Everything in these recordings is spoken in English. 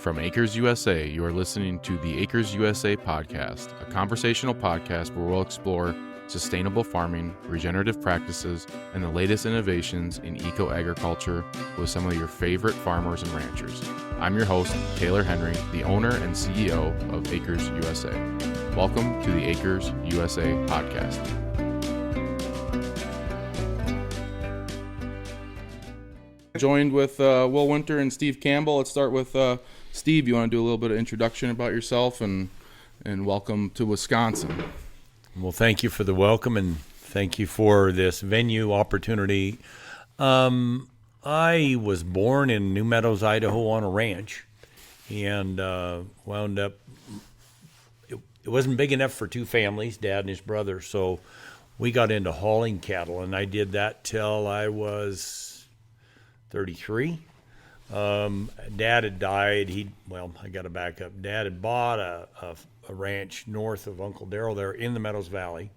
From Acres USA, you are listening to the Acres USA podcast, a conversational podcast where we'll explore sustainable farming, regenerative practices, and the latest innovations in eco-agriculture with some of your favorite farmers and ranchers. I'm your host, Taylor Henry, the owner and CEO of Acres USA. Welcome to the Acres USA podcast. Joined with Will Winter and Steve Campbell. Let's start with Steve. You want to do a little bit of introduction about yourself and welcome to Wisconsin. Well, thank you for the welcome and thank you for this venue opportunity. I was born in New Meadows, Idaho on a ranch and wound up, it wasn't big enough for two families, Dad and his brother, so we got into hauling cattle, and I did that till I was 33. Dad had died. I got to back up. Dad had bought a ranch north of Uncle Darrell there in the Meadows Valley.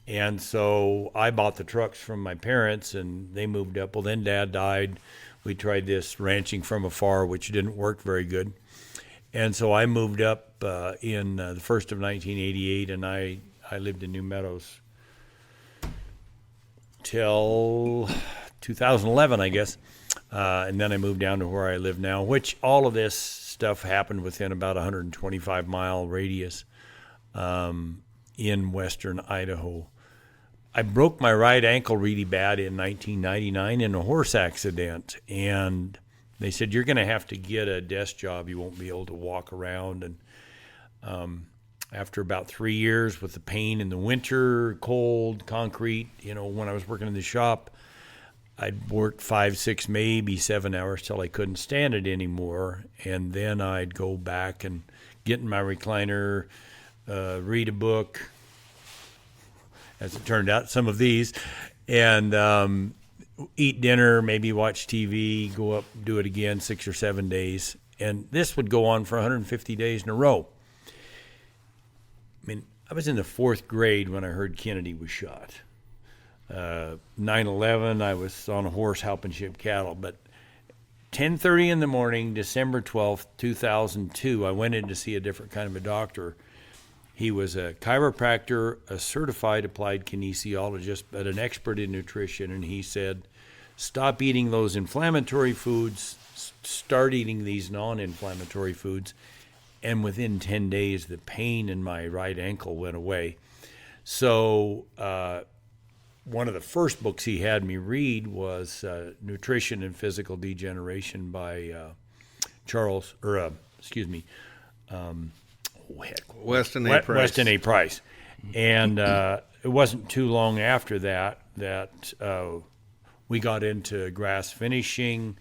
And so I bought the trucks from my parents and they moved up. Well, then Dad died. We tried this ranching from afar, which didn't work very good. And so I moved up in the first of 1988, and I lived in New Meadows till 2011, I guess. And then I moved down to where I live now, which all of this stuff happened within about 125-mile radius in western Idaho. I broke my right ankle really bad in 1999 in a horse accident, and they said, you're going to have to get a desk job. You won't be able to walk around. And after about 3 years with the pain in the winter, cold, concrete, when I was working in the shop, I'd work 5, 6, maybe 7 hours till I couldn't stand it anymore. And then I'd go back and get in my recliner, read a book, as it turned out, some of these, and eat dinner, maybe watch TV, go up, do it again 6 or 7 days. And this would go on for 150 days in a row. I mean, I was in the 4th grade when I heard Kennedy was shot. 9/11, I was on a horse helping ship cattle, but 10:30 in the morning, December 12th, 2002, I went in to see a different kind of a doctor. He was a chiropractor, a certified applied kinesiologist, but an expert in nutrition, and he said, stop eating those inflammatory foods, start eating these non-inflammatory foods, and within 10 days, the pain in my right ankle went away. So, one of the first books he had me read was Nutrition and Physical Degeneration by Weston A. Price. Weston A. Price. And it wasn't too long after that we got into grass finishing,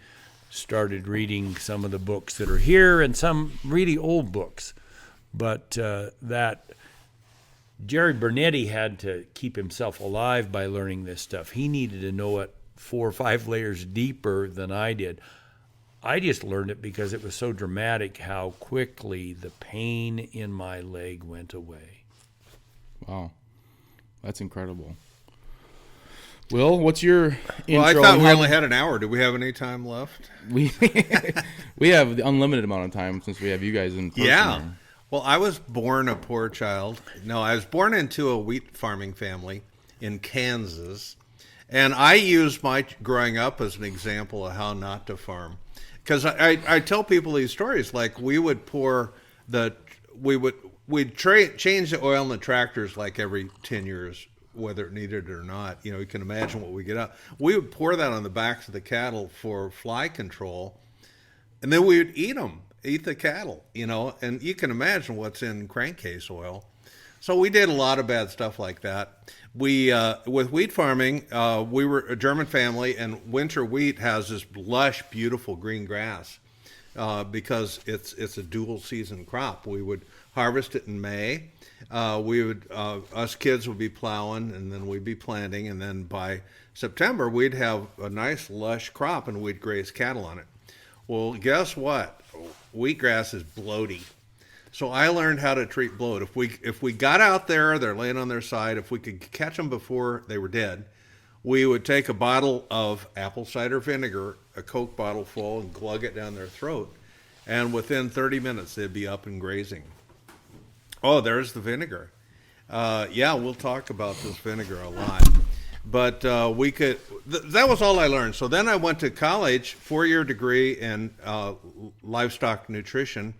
started reading some of the books that are here and some really old books. But that Jerry Bernetti had to keep himself alive by learning this stuff. He needed to know it 4 or 5 layers deeper than I did. I just learned it because it was so dramatic how quickly the pain in my leg went away. Wow. That's incredible. Will, what's your intro? Well, I thought we only had an hour. Do we have any time left? We have the unlimited amount of time since we have you guys in person. Yeah. Here. Well, I was born a poor child. No, I was born into a wheat farming family in Kansas. And I use my growing up as an example of how not to farm. Because I tell people these stories, like we would we'd change the oil in the tractors like every 10 years, whether it needed it or not. You can imagine what we get out. We would pour that on the backs of the cattle for fly control, and then we would eat the cattle, and you can imagine what's in crankcase oil. So we did a lot of bad stuff like that. We, with wheat farming, we were a German family, and winter wheat has this lush, beautiful green grass because it's a dual season crop. We would harvest it in May. Us kids would be plowing, and then we'd be planting, and then by September we'd have a nice lush crop, and we'd graze cattle on it. Well, guess what? Wheatgrass is bloaty. So I learned how to treat bloat. If we got out there, they're laying on their side, if we could catch them before they were dead, we would take a bottle of apple cider vinegar, a Coke bottle full, and glug it down their throat. and within 30 minutes they'd be up and grazing. Oh, there's the vinegar. Yeah, we'll talk about this vinegar a lot. But that was all I learned. So then I went to college, 4-year degree in livestock nutrition,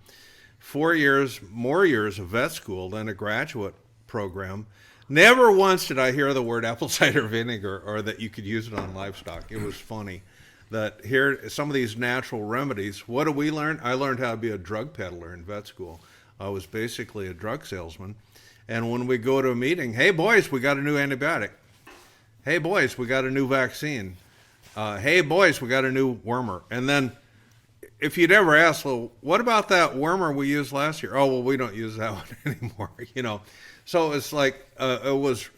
4 years, more years of vet school, then a graduate program. Never once did I hear the word apple cider vinegar or that you could use it on livestock. It was funny that here, some of these natural remedies, what did we learn? I learned how to be a drug peddler in vet school. I was basically a drug salesman. And when we go to a meeting, hey, boys, we got a new antibiotic. Hey, boys, we got a new vaccine. Hey, boys, we got a new wormer. And then if you'd ever ask, well, what about that wormer we used last year? Oh, well, we don't use that one anymore, you know. So it's like it was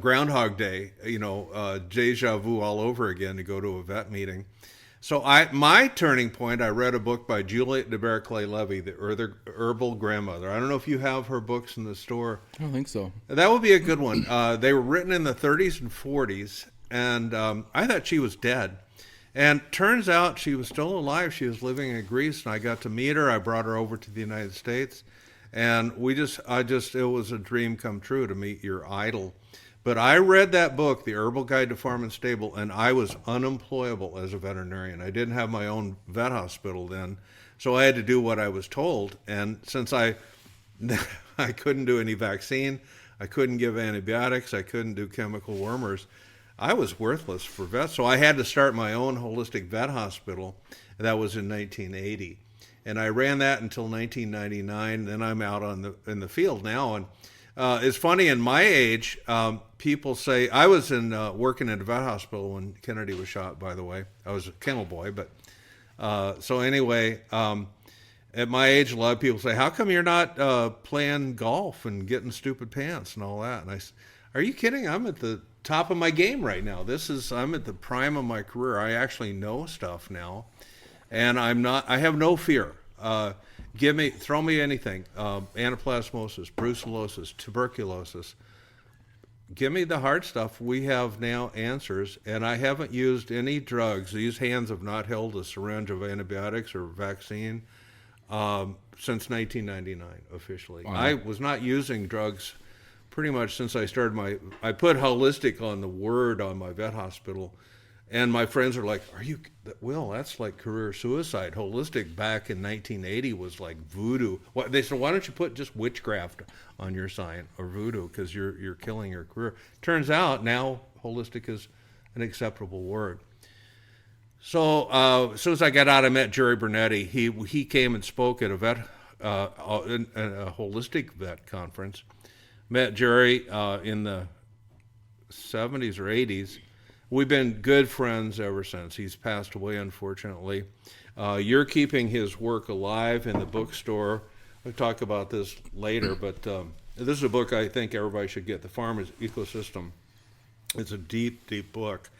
Groundhog Day, you know, deja vu all over again to go to a vet meeting. So my turning point, I read a book by Juliet de Berkeley-Levy, the Herbal Grandmother. I don't know if you have her books in the store. I don't think so. That would be a good one. They were written in the 30s and 40s, and I thought she was dead. And turns out she was still alive. She was living in Greece, and I got to meet her. I brought her over to the United States, and it was a dream come true to meet your idol. But I read that book, The Herbal Guide to Farm and Stable, and I was unemployable as a veterinarian. I didn't have my own vet hospital then, so I had to do what I was told. And since I couldn't do any vaccine, I couldn't give antibiotics, I couldn't do chemical wormers, I was worthless for vets. So I had to start my own holistic vet hospital. That was in 1980. And I ran that until 1999. Then I'm out in the field now. And it's funny, in my age, people say, I was working at a vet hospital when Kennedy was shot, by the way. I was a kennel boy, but so anyway, at my age, a lot of people say, how come you're not playing golf and getting stupid pants and all that? And I said, are you kidding? I'm at the top of my game right now. I'm at the prime of my career. I actually know stuff now, and I have no fear. Throw me anything, anaplasmosis, brucellosis, tuberculosis. Give me the hard stuff. We have now answers, and I haven't used any drugs. These hands have not held a syringe of antibiotics or vaccine since 1999, officially. Wow. I was not using drugs pretty much since I started I put holistic on the word on my vet hospital. And my friends are like, Will, that's like career suicide. Holistic back in 1980 was like voodoo. They said, why don't you put just witchcraft on your sign, or voodoo, because you're killing your career. Turns out now holistic is an acceptable word. So as soon as I got out, I met Jerry Bernetti. He came and spoke at a holistic vet conference. Met Jerry in the 70s or 80s. We've been good friends ever since. He's passed away, unfortunately. You're keeping his work alive in the bookstore. We'll talk about this later, but this is a book I think everybody should get, The Farmer's Ecosystem. It's a deep, deep book,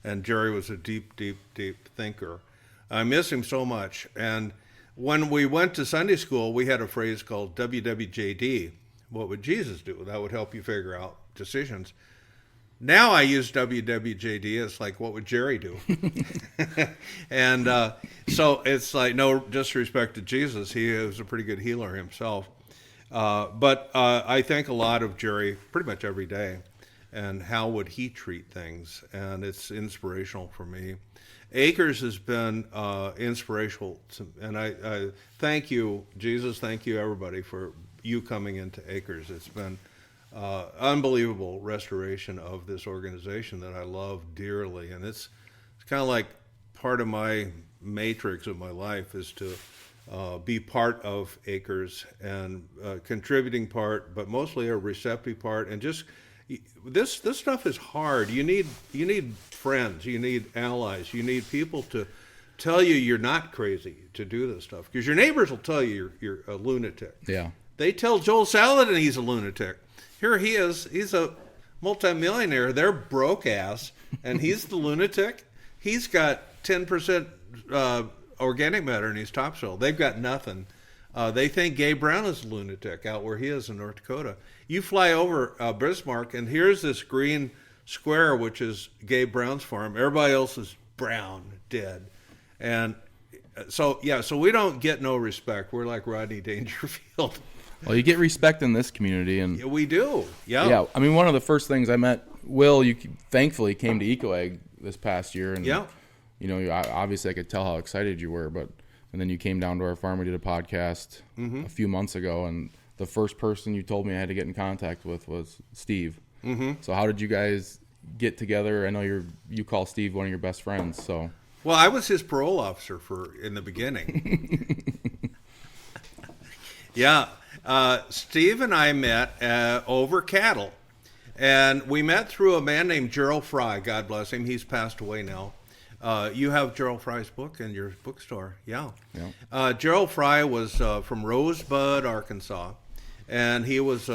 and Jerry was a deep, deep, deep thinker. I miss him so much. And when we went to Sunday school, we had a phrase called WWJD. What would Jesus do? That would help you figure out decisions. Now I use WWJD. It's like, what would Jerry do? And so it's like, no disrespect to Jesus. He was a pretty good healer himself. But I think a lot of Jerry pretty much every day. And how would he treat things? And it's inspirational for me. Acres has been inspirational. And I thank you, Jesus. Thank you, everybody, for you coming into Acres. It's been unbelievable restoration of this organization that I love dearly. And it's kind of like part of my matrix of my life is to be part of Acres and contributing part, but mostly a receptive part. And just this stuff is hard. You need friends, you need allies, you need people to tell you you're not crazy to do this stuff, because your neighbors will tell you you're a lunatic. Yeah. They tell Joel Saladin he's a lunatic. Here he is. He's a multimillionaire. They're broke ass, and he's the lunatic. He's got 10% organic matter in his topsoil. They've got nothing. They think Gabe Brown is a lunatic out where he is in North Dakota. You fly over Bismarck, and here's this green square, which is Gabe Brown's farm. Everybody else is brown, dead. And So we don't get no respect. We're like Rodney Dangerfield. Well, you get respect in this community, and Yeah, we do. Yeah. yeah. I mean, one of the first things I met Will, you thankfully came to EcoEgg this past year, and Yeah. you know, obviously I could tell how excited you were, and then you came down to our farm. We did a podcast a few months ago, and the first person you told me I had to get in contact with was Steve. So how did you guys get together? I know you call Steve one of your best friends. So Well, I was his parole officer in the beginning. Yeah. Steve and I met over cattle. And we met through a man named Gerald Fry. God bless him. He's passed away now. You have Gerald Fry's book in your bookstore. Yeah. Gerald Fry was from Rosebud, Arkansas. And he was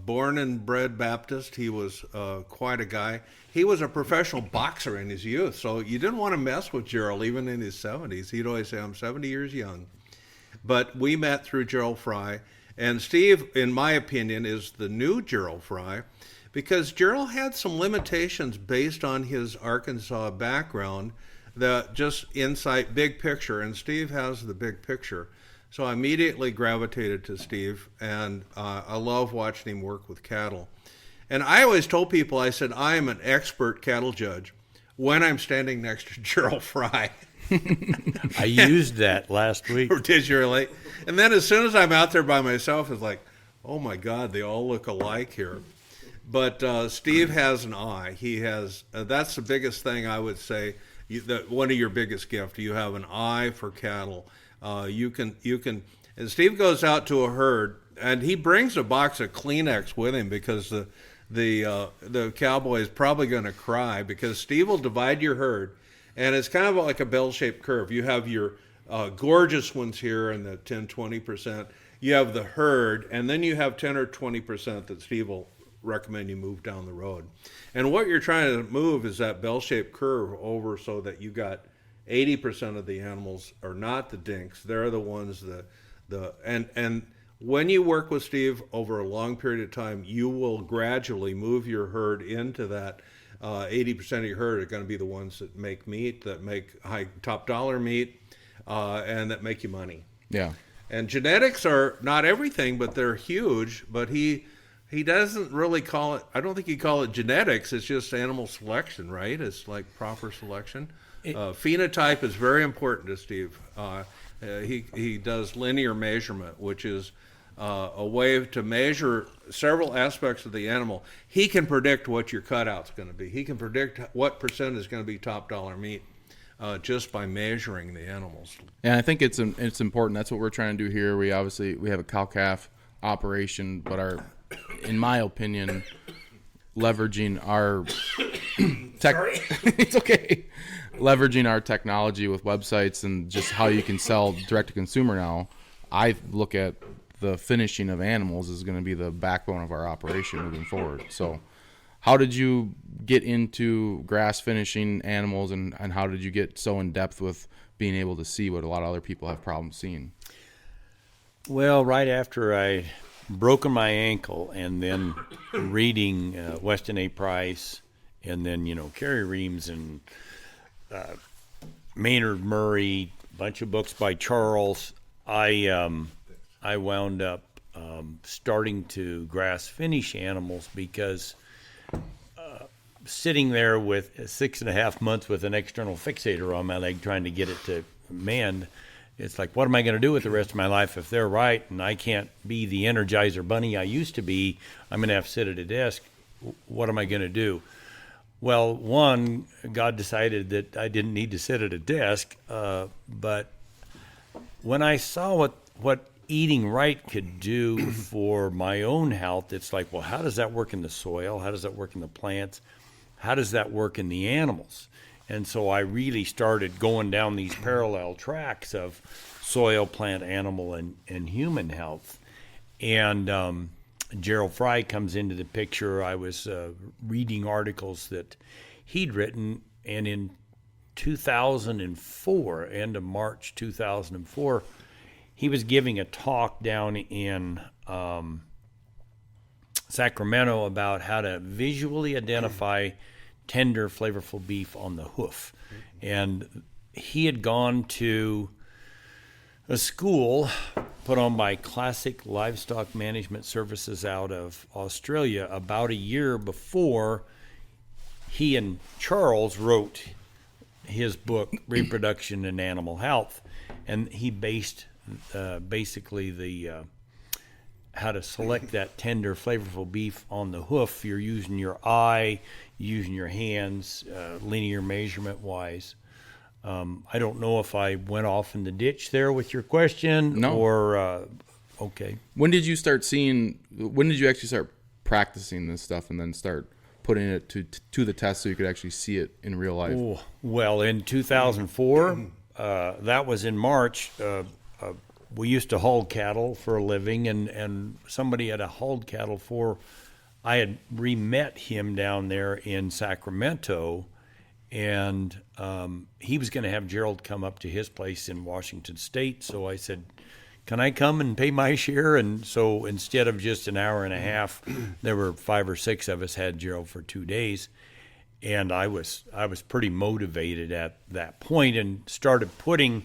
born and bred Baptist. He was quite a guy. He was a professional boxer in his youth. So you didn't want to mess with Gerald, even in his 70s. He'd always say, I'm 70 years young. But we met through Gerald Fry. And Steve, in my opinion, is the new Gerald Fry, because Gerald had some limitations based on his Arkansas background, that just insight, big picture, and Steve has the big picture. So I immediately gravitated to Steve, and I love watching him work with cattle. And I always told people, I said, I am an expert cattle judge when I'm standing next to Gerald Fry. I used that last week. Did you really? And then as soon as I'm out there by myself, it's like, oh my God, they all look alike here. But Steve has an eye. He has. That's the biggest thing I would say. One of your biggest gifts. You have an eye for cattle. You can. And Steve goes out to a herd, and he brings a box of Kleenex with him because the cowboy is probably going to cry, because Steve will divide your herd, and it's kind of like a bell-shaped curve. You have your gorgeous ones here in the 10-20%. You have the herd, and then you have 10 or 20% that Steve will recommend you move down the road. And what you're trying to move is that bell-shaped curve over so that you got 80% of the animals are not the dinks. They're the ones and when you work with Steve over a long period of time, you will gradually move your herd into that 80% of your herd are going to be the ones that make meat, that make high top dollar meat, and that make you money. yeah. And genetics are not everything, but they're huge. But he doesn't really call it, I don't think he'd call it genetics. It's just animal selection, right? It's like proper selection. Phenotype is very important to Steve. He does linear measurement, which is a way to measure several aspects of the animal. He can predict what your cutout's going to be. He can predict what percent is going to be top dollar meat just by measuring the animals. And I think it's important. That's what we're trying to do here. We have a cow-calf operation, but in my opinion, leveraging our it's okay. Leveraging our technology with websites and just how you can sell direct to consumer now. I look at the finishing of animals is going to be the backbone of our operation moving forward. So how did you get into grass finishing animals, and how did you get so in depth with being able to see what a lot of other people have problems seeing? Well, right after I broken my ankle, and then reading Weston A. Price, and then Kerry Reams and Maynard Murray, a bunch of books by Charles, I wound up starting to grass finish animals, because sitting there with 6.5 months with an external fixator on my leg trying to get it to mend, it's like, what am I going to do with the rest of my life if they're right and I can't be the Energizer bunny I used to be? I'm going to have to sit at a desk. What am I going to do? Well, one, God decided that I didn't need to sit at a desk, but when I saw what eating right could do for my own health, it's like, well, how does that work in the soil? How does that work in the plants? How does that work in the animals? And so I really started going down these parallel tracks of soil, plant, animal, and human health. And Gerald Fry comes into the picture. I was reading articles that he'd written, and in 2004, end of March 2004, he was giving a talk down in Sacramento about how to visually identify tender, flavorful beef on the hoof. And he had gone to a school put on by Classic Livestock Management Services out of Australia about a year before he and Charles wrote his book, Reproduction and Animal Health. And he based basically the how to select that tender, flavorful beef on the hoof. You're using your eye, using your hands, linear measurement-wise. I don't know if I went off in the ditch there with your question. No. Or, okay. When did you actually start practicing this stuff and then start putting it to the test so you could actually see it in real life? Oh, well, in 2004, that was in March. We used to haul cattle for a living, and somebody had hauled cattle for. I had re-met him down there in Sacramento, and he was going to have Gerald come up to his place in Washington State. So I said, can I come and pay my share? And so instead of just an hour and a half, there were 5 or 6 of us had Gerald for 2 days. And I was pretty motivated at that point and started putting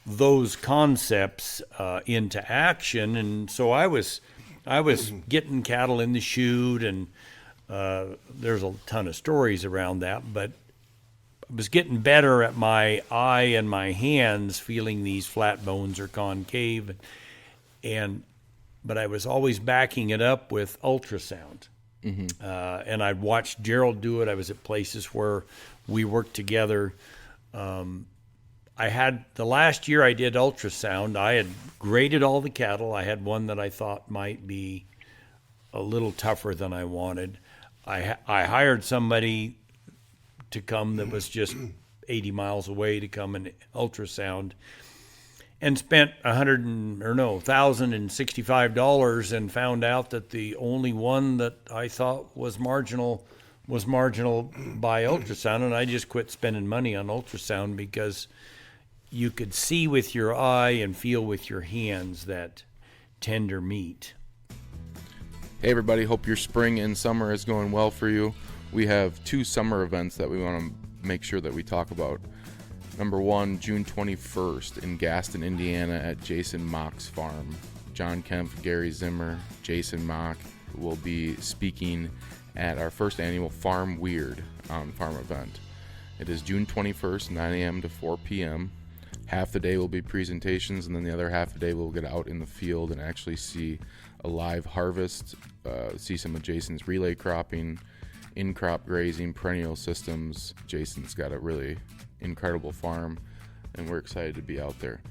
those concepts into action. And so I was getting cattle in the chute, and there's a ton of stories around that, but I was getting better at my eye and my hands, feeling these flat bones or concave, but I was always backing it up with ultrasound. Mm-hmm. And I'd watched Gerald do it. I was at places where we worked together. I had the last year I did ultrasound, I had graded all the cattle. I had one that I thought might be a little tougher than I wanted. I hired somebody to come that was just 80 miles away to come and ultrasound, and spent $1,065 and found out that the only one that I thought was marginal by ultrasound, and I just quit spending money on ultrasound because you could see with your eye and feel with your hands that tender meat. Hey everybody, hope your spring and summer is going well for you. We have 2 summer events that we want to make sure that we talk about. Number 1, June 21st in Gaston, Indiana at Jason Mock's farm. John Kempf, Gary Zimmer, Jason Mock will be speaking at our first annual Farm Weird on Farm event. It is June 21st, 9 a.m. to 4 p.m. Half the day will be presentations, and then the other half the day we'll get out in the field and actually see a live harvest, see some of Jason's relay cropping, in-crop grazing, perennial systems. Jason's got a really incredible farm, and we're excited to be out there.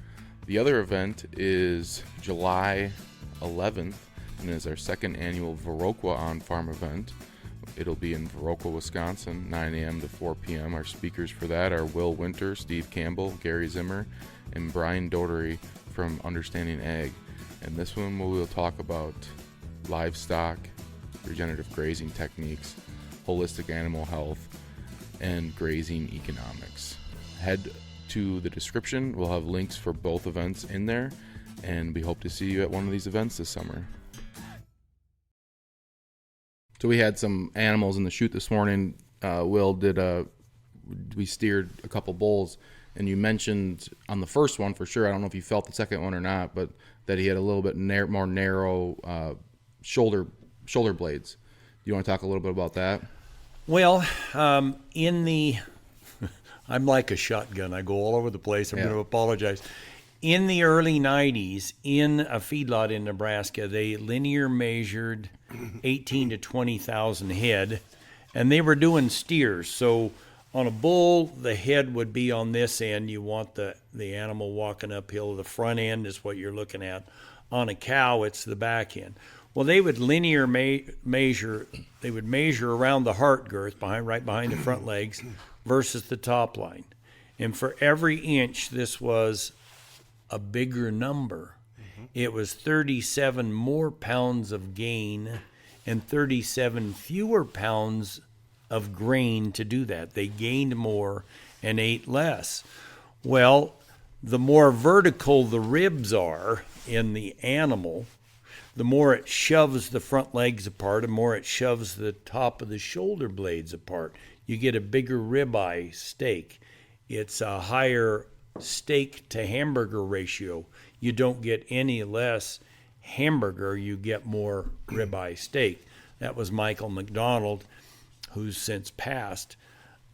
The other event is July 11th, and is our second annual Viroqua on Farm event. It'll be in Viroqua, Wisconsin, 9 a.m. to 4 p.m. Our speakers for that are Will Winter, Steve Campbell, Gary Zimmer, and Brian Dotery from Understanding Ag. And this one we will talk about livestock, regenerative grazing techniques, holistic animal health, and grazing economics. Head to the description. We'll have links for both events in there, and we hope to see you at one of these events this summer. So we had some animals in the chute this morning. Will we steered a couple bulls, and you mentioned on the first one for sure, I don't know if you felt the second one or not, but that he had a little bit more narrow shoulder blades. Do you want to talk a little bit about that? Well, I'm like a shotgun. I go all over the place. I'm going to apologize. In the early 90s, in a feedlot in Nebraska, they linear measured 18 to 20,000 head, and they were doing steers. So on a bull, the head would be on this end. You want the animal walking uphill. The front end is what you're looking at. On a cow, it's the back end. Well, they would linear measure. They would measure around the heart girth, right behind the front legs, versus the top line. And for every inch, this was a bigger number. It was 37 more pounds of gain and 37 fewer pounds of grain to do that. They gained more and ate less. Well, the more vertical the ribs are in the animal, the more it shoves the front legs apart, the more it shoves the top of the shoulder blades apart. You get a bigger ribeye steak. it's a higher steak to hamburger ratio. You don't get any less hamburger, you get more ribeye steak. That was Michael McDonald, who's since passed.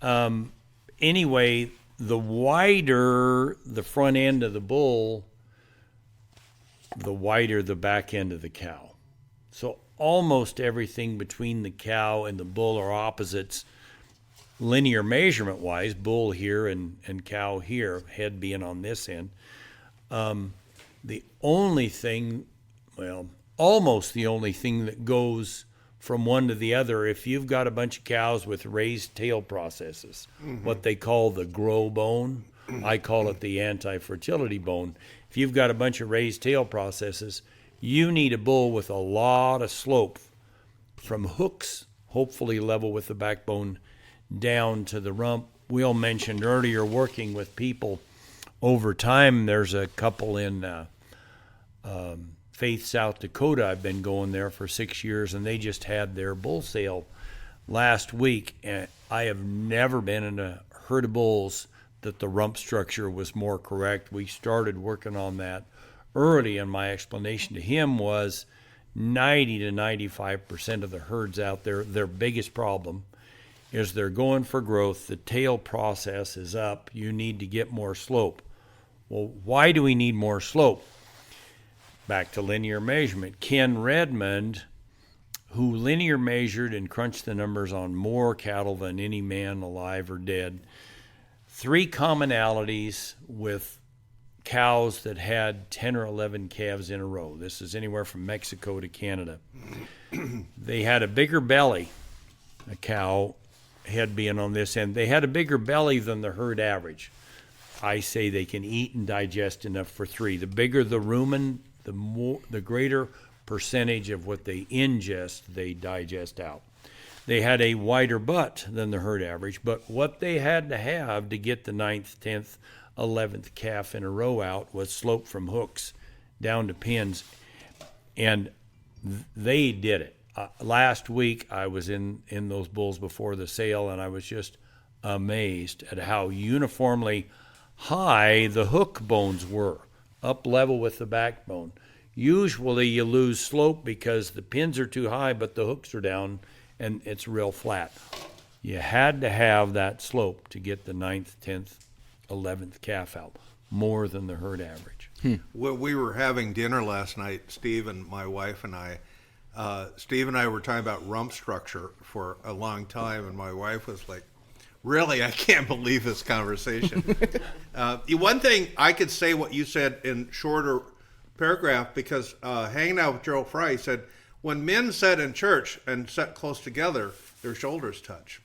Anyway, the wider the front end of the bull, the wider the back end of the cow. So almost everything between the cow and the bull are opposites, linear measurement-wise, bull here and cow here, head being on this end. The only thing, well, almost the only thing that goes from one to the other, if you've got a bunch of cows with raised tail processes, what they call the grow bone, I call it the anti-fertility bone. If you've got a bunch of raised tail processes, you need a bull with a lot of slope from hooks, hopefully level with the backbone, down to the rump. Will mentioned earlier working with people over time. There's a couple in Faith, South Dakota. I've been going there for 6 years, and they just had their bull sale last week. And I have never been in a herd of bulls that the rump structure was more correct. We started working on that early, and my explanation to him was 90 to 95% of the herds out there, their biggest problem is they're going for growth. The tail process is up. You need to get more slope. Well, why do we need more slope? Back to linear measurement. Ken Redmond, who linear measured and crunched the numbers on more cattle than any man alive or dead, 3 commonalities with cows that had 10 or 11 calves in a row. This is anywhere from Mexico to Canada. They had a bigger belly, a cow, head being on this end. They had a bigger belly than the herd average. I say they can eat and digest enough for 3. The bigger the rumen, the greater percentage of what they ingest, they digest out. They had a wider butt than the herd average, but what they had to have to get the 9th, 10th, 11th calf in a row out was slope from hooks down to pins, and they did it. Last week I was in those bulls before the sale, and I was just amazed at how uniformly high the hook bones were, up level with the backbone. Usually you lose slope because the pins are too high, but the hooks are down, and it's real flat. You had to have that slope to get the 9th, 10th, 11th calf out, more than the herd average. Well, we were having dinner last night, Steve and my wife and I. Steve and I were talking about rump structure for a long time, and my wife was like, really, I can't believe this conversation. One thing I could say what you said in shorter paragraph, because hanging out with Gerald Fry said, when men sit in church and sit close together, their shoulders touch.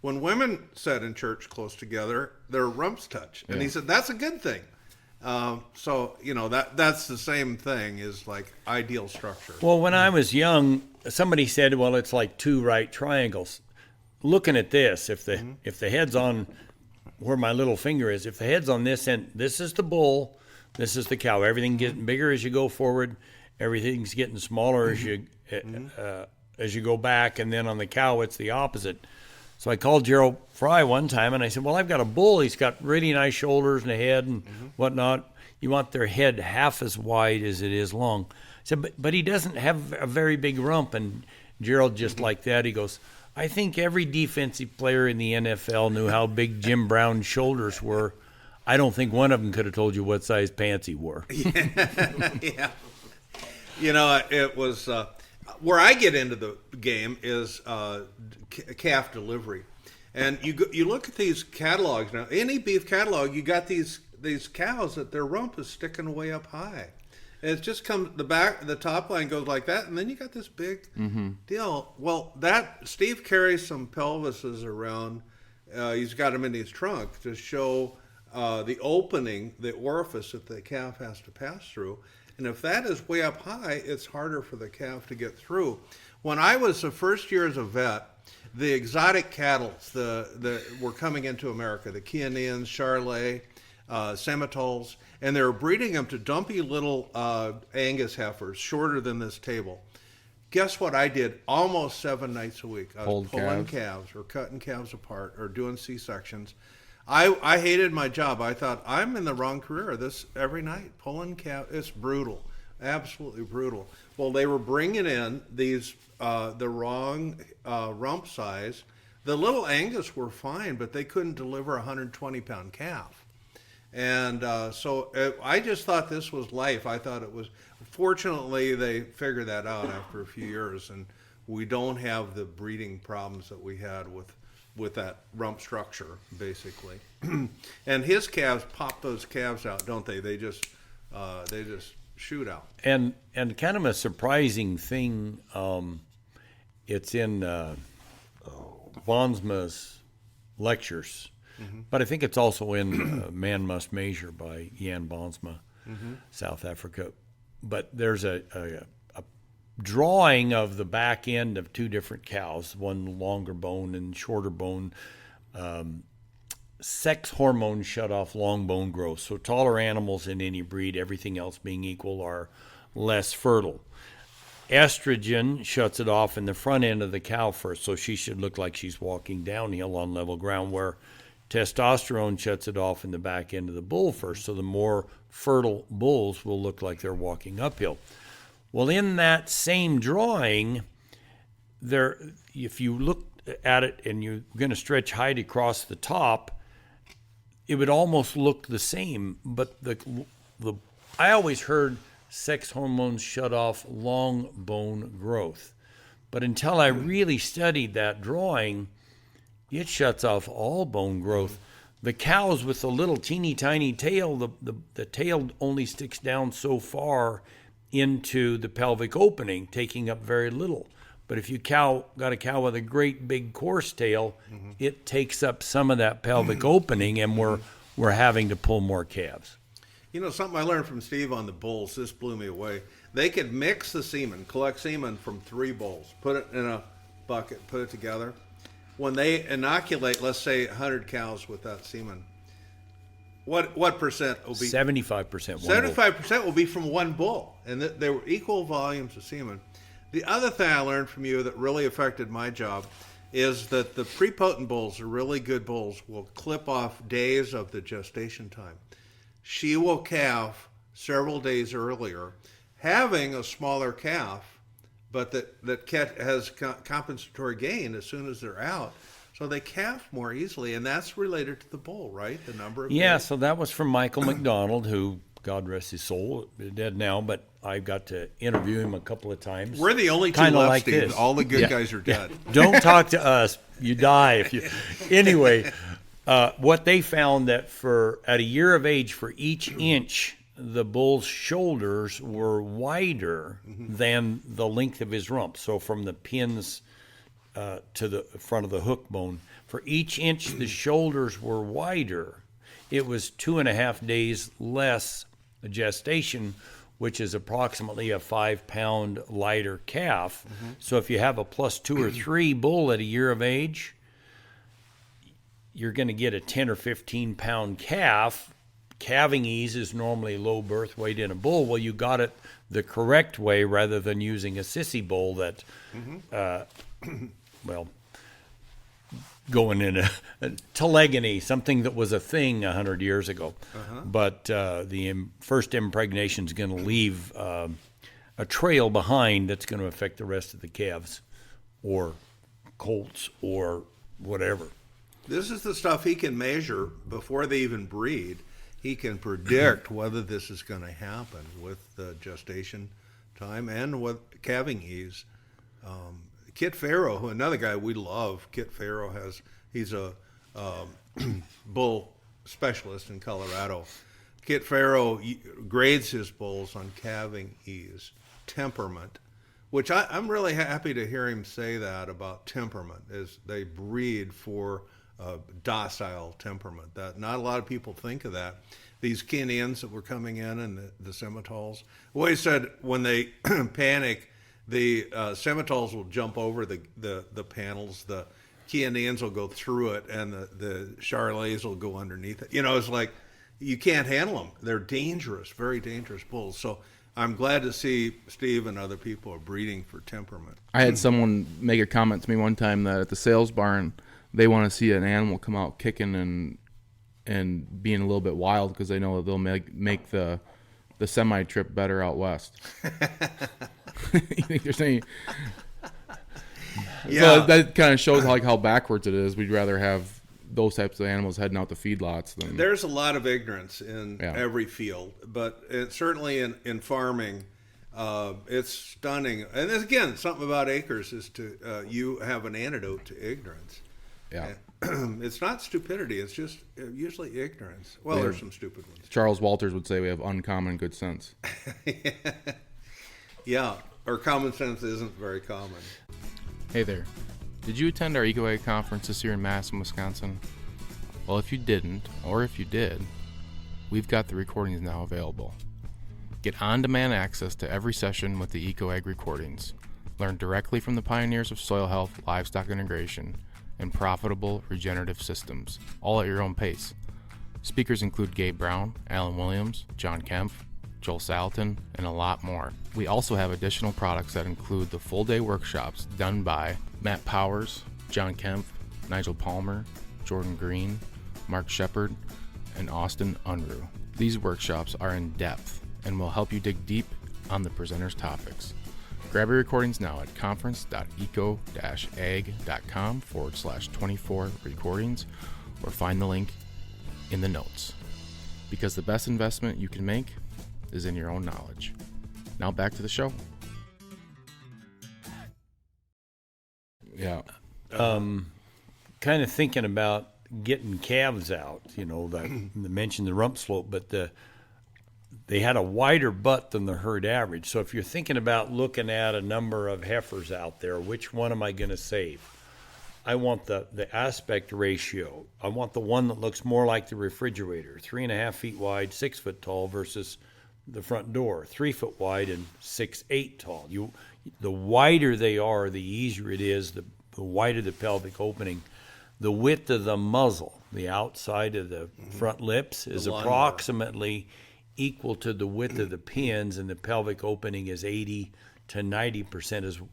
When women sit in church close together, their rumps touch. And he said, that's a good thing. So, that's the same thing is like ideal structure. Well, when I was young, somebody said, well, it's like 2 right triangles. Looking at this, if the head's on where my little finger is, if the head's on this end, this is the bull, this is the cow. Everything getting bigger as you go forward. Everything's getting smaller as you go back. And then on the cow, it's the opposite. So I called Gerald Fry one time, and I said, well, I've got a bull. He's got really nice shoulders and a head and whatnot. You want their head half as wide as it is long. I said, but he doesn't have a very big rump. And Gerald, just like that, he goes, I think every defensive player in the NFL knew how big Jim Brown's shoulders were. I don't think one of them could have told you what size pants he wore. Yeah. It was where I get into the game is calf delivery, and you look at these catalogs now. Any beef catalog, you got these cows that their rump is sticking way up high. And it just comes the top line goes like that, and then you got this big deal. Well, that Steve carries some pelvises around. He's got them in his trunk to show the opening, the orifice that the calf has to pass through. And if that is way up high, it's harder for the calf to get through. When I was the first year as a vet, the exotic cattle were coming into America, the Chianeans, Charolais, Semitoles, and they were breeding them to dumpy little Angus heifers, shorter than this table. Guess what I did almost 7 nights a week? I was pulling calves or cutting calves apart or doing C-sections. I hated my job. I thought, I'm in the wrong career. This every night, pulling cow, it's brutal. Absolutely brutal. Well, they were bringing in these, the wrong rump size. The little Angus were fine, but they couldn't deliver a 120-pound calf. And so I just thought this was life. I thought it was, fortunately, they figured that out after a few years, and we don't have the breeding problems that we had with that rump structure, basically. And his calves pop those calves out, don't they? They just shoot out. And kind of a surprising thing, it's in Bonsma's lectures, but I think it's also in Man Must Measure by Jan Bonsma, South Africa. But there's a drawing of the back end of two different cows, one longer bone and shorter bone. Sex hormones shut off long bone growth. So taller animals in any breed, everything else being equal, are less fertile. Estrogen shuts it off in the front end of the cow first, so she should look like she's walking downhill on level ground, where testosterone shuts it off in the back end of the bull first, so the more fertile bulls will look like they're walking uphill. Well, in that same drawing, there, if you look at it and you're going to stretch height across the top, it would almost look the same. But I always heard sex hormones shut off long bone growth. But until I really studied that drawing, it shuts off all bone growth. The cows with the little teeny tiny tail, the tail only sticks down so far into the pelvic opening, taking up very little. But if you got a cow with a great big coarse tail, it takes up some of that pelvic opening, and we're having to pull more calves. You know, something I learned from Steve on the bulls, this blew me away. They could mix the semen, collect semen from 3 bulls, put it in a bucket, put it together. When they inoculate, let's say 100 cows with that semen, what percent will be? 75%. 75% will be from one bull, and they were equal volumes of semen. The other thing I learned from you that really affected my job is that the prepotent bulls, the really good bulls, will clip off days of the gestation time. She will calf several days earlier, having a smaller calf, but that has compensatory gain as soon as they're out. So they calf more easily, and that's related to the bull, right? The number of days. So that was from Michael McDonald, who, God rest his soul, is dead now, but I got to interview him a couple of times. We're the only two Kinda left, like Steve. this. All the good guys are dead. Don't talk to us. You die if you... Anyway, what they found that at a year of age, for each inch, the bull's shoulders were wider than the length of his rump. So from the pins to the front of the hook bone, for each inch the shoulders were wider. It was 2.5 days less gestation, which is approximately a 5-pound lighter calf. So if you have a +2 or 3 bull at a year of age, you're going to get a 10 or 15 pound calf. Calving ease is normally low birth weight in a bull. Well, you got it the correct way rather than using a sissy bull that, going in a telegony, something that was a thing 100 years ago. But the first impregnation is going to leave a trail behind that's going to affect the rest of the calves or colts or whatever. This is the stuff he can measure before they even breed. He can predict whether this is going to happen with the gestation time and with calving ease. Kit Farrow, who another guy we love, Kit Farrow he's a bull specialist in Colorado. Kit Farrow grades his bulls on calving ease, temperament, which I'm really happy to hear him say that about temperament, is they breed for docile temperament. That not a lot of people think of that. These Chileans that were coming in and the Semitoles. Well, he said when they panic, the Semitoles will jump over the panels. The Chileans will go through it, and the Charolais will go underneath it. You know, it's like you can't handle them. They're dangerous, very dangerous bulls. So I'm glad to see Steve and other people are breeding for temperament. I had someone make a comment to me one time that at the sales barn, they want to see an animal come out kicking and and being a little bit wild because they know they'll make the semi trip better out west. You think there's any? Yeah. So that kind of shows how backwards it is. We'd rather have those types of animals heading out to feedlots than. There's a lot of ignorance in every field, but certainly in farming, it's stunning. And again, something about Acres is you have an antidote to ignorance. Yeah. It's not stupidity. It's just usually ignorance. Well, there's some stupid ones. Charles Walters would say we have uncommon good sense. Yeah, or common sense isn't very common. Hey there. Did you attend our EcoAg conference this year in Madison, Wisconsin? Well, if you didn't, or if you did, we've got the recordings now available. Get on-demand access to every session with the EcoAg recordings. Learn directly from the pioneers of soil health, livestock integration, and profitable regenerative systems, all at your own pace. Speakers include Gabe Brown, Alan Williams, John Kemp, Joel Salatin, and a lot more. We also have additional products that include the full-day workshops done by Matt Powers, John Kemp, Nigel Palmer, Jordan Green, Mark Shepard, and Austin Unruh. These workshops are in depth and will help you dig deep on the presenters' topics. Grab your recordings now at conference.eco-ag.com/24 recordings or find the link in the notes. Because the best investment you can make is in your own knowledge. Now back to the show. Yeah. Kind of thinking about getting calves out, they mentioned the rump slope, but they had a wider butt than the herd average. So if you're thinking about looking at a number of heifers out there, which one am I going to save? I want the aspect ratio. I want the one that looks more like the refrigerator, 3.5 feet wide, 6 foot tall, versus the front door, 3 foot wide and 6'8" tall. The wider they are, the easier it is. The wider the pelvic opening, the width of the muzzle, the outside of the front lips, is approximately equal to the width of the pins, and the pelvic opening is 80 to 90%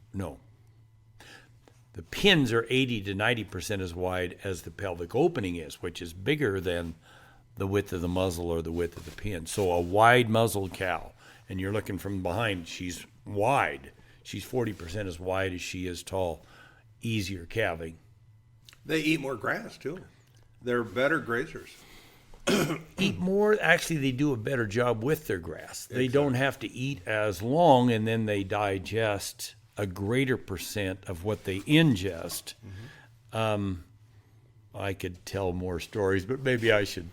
the pins are 80 to 90% as wide as the pelvic opening is, which is bigger than the width of the muzzle or the width of the pin. So a wide muzzled cow, and you're looking from behind, she's wide. She's 40% as wide as she is tall. Easier calving. They eat more grass, too. They're better grazers. Eat more. Actually, they do a better job with their grass. They don't have to eat as long, and then they digest a greater percent of what they ingest. Mm-hmm. I could tell more stories, but maybe I should.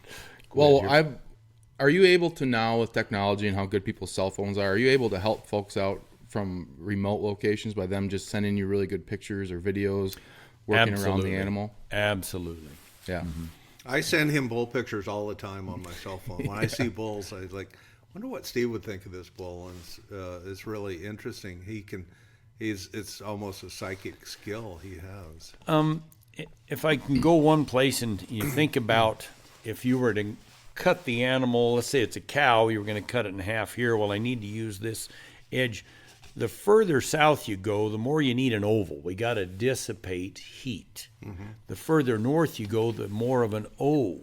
Are you able to now, with technology and how good people's cell phones are you able to help folks out from remote locations by them just sending you really good pictures or videos working around the animal? Absolutely. Yeah. Mm-hmm. I send him bull pictures all the time on my cell phone. When I see bulls, I wonder what Steve would think of this bull. And it's really interesting. It's almost a psychic skill he has. If I can go one place and you think about if you were to cut the animal, let's say it's a cow, you were going to cut it in half here. Well, I need to use this edge. The further south you go, the more you need an oval. We got to dissipate heat. Mm-hmm. The further north you go, the more of an O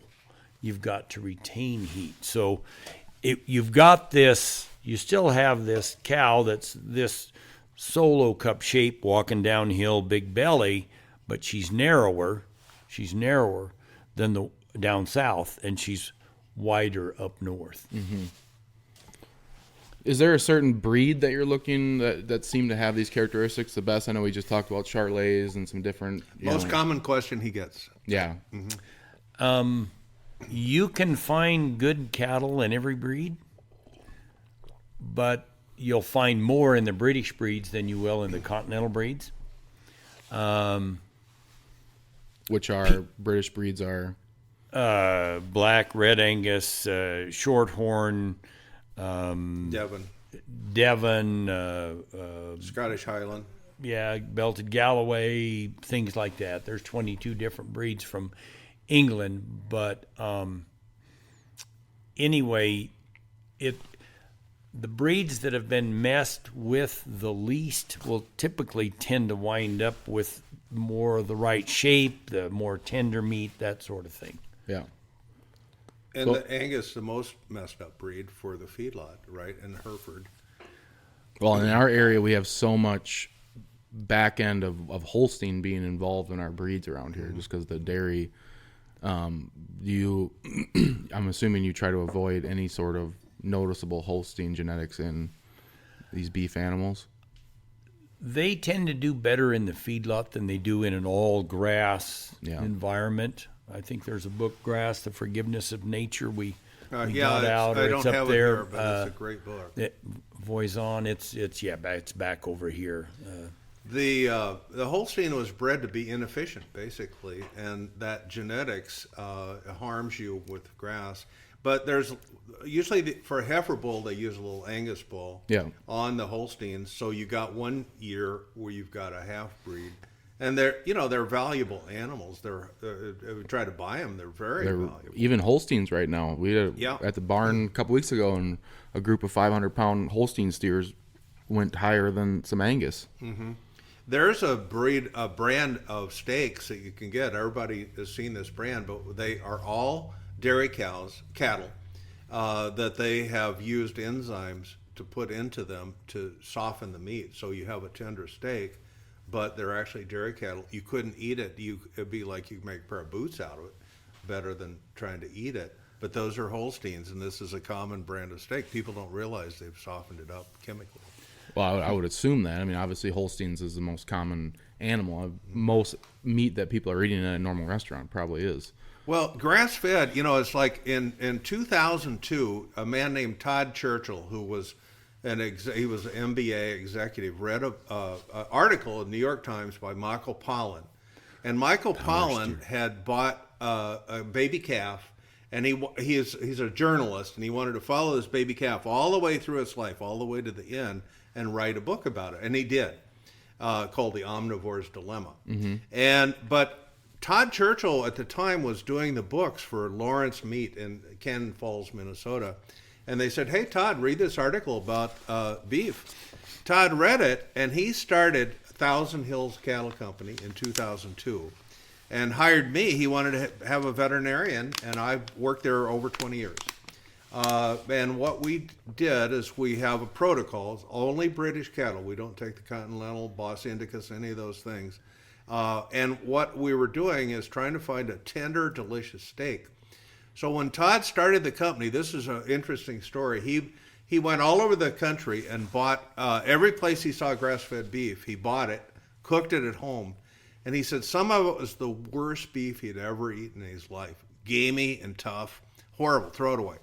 you've got to retain heat. So you've got this, you still have this cow that's this solo cup shape walking downhill, big belly, but she's narrower than the down south, and she's wider up north. Mm-hmm. Is there a certain breed that you're looking that seem to have these characteristics the best? I know we just talked about Charolais and some different. Most common question he gets. Yeah. Mm-hmm. You can find good cattle in every breed, but you'll find more in the British breeds than you will in the continental breeds. Which are British breeds are? Black, Red Angus, Shorthorn. Devon, Scottish Highland. Yeah, Belted Galloway, things like that. There's 22 different breeds from England, but anyway, the breeds that have been messed with the least will typically tend to wind up with more of the right shape, the more tender meat, that sort of thing. Yeah. And the Angus, the most messed up breed for the feedlot, right? And the Hereford. Well, in our area, we have so much back end of Holstein being involved in our breeds around here, just because the dairy. I'm assuming you try to avoid any sort of noticeable Holstein genetics in these beef animals. They tend to do better in the feedlot than they do in an all grass environment. I think there's a book, Grass: The Forgiveness of Nature. We got out. I It's don't up have there. it here, but it's a great book. Voisin. It's back over here. The Holstein was bred to be inefficient, basically, and that genetics harms you with grass. But there's usually for a heifer bull, they use a little Angus bull on the Holsteins. So you got 1 year where you've got a half breed, and they're valuable animals. We try to buy them; they're very valuable. Even Holsteins right now. We had at the barn a couple weeks ago, and a group of 500-pound Holstein steers went higher than some Angus. Mm-hmm. There's a brand of steaks that you can get. Everybody has seen this brand, but they are all dairy cattle that they have used enzymes to put into them to soften the meat. So you have a tender steak, but they're actually dairy cattle. You couldn't eat it. It'd be like you make a pair of boots out of it, better than trying to eat it. But those are Holsteins, and this is a common brand of steak. People don't realize they've softened it up chemically. Well, I would assume that. I mean, obviously, Holsteins is the most common animal. Most meat that people are eating in a normal restaurant probably is. Well, grass-fed, it's like in 2002, a man named Todd Churchill, who was he was an MBA executive, read an article in the New York Times by Michael Pollan. And Michael Pollan had bought a baby calf, and he's a journalist, and he wanted to follow this baby calf all the way through its life, all the way to the end, and write a book about it. And he did, called The Omnivore's Dilemma. Mm-hmm. But Todd Churchill at the time was doing the books for Lawrence Meat in Cannon Falls, Minnesota. And they said, hey, Todd, read this article about beef. Todd read it, and he started Thousand Hills Cattle Company in 2002 and hired me. He wanted to have a veterinarian, and I worked there over 20 years. And what we did is we have a protocol. It's only British cattle. We don't take the Continental, Bos Indicus, any of those things. And what we were doing is trying to find a tender, delicious steak. So when Todd started the company, this is an interesting story. He went all over the country and bought every place he saw grass-fed beef. He bought it, cooked it at home, and he said some of it was the worst beef he'd ever eaten in his life. Gamey and tough, horrible, throw it away.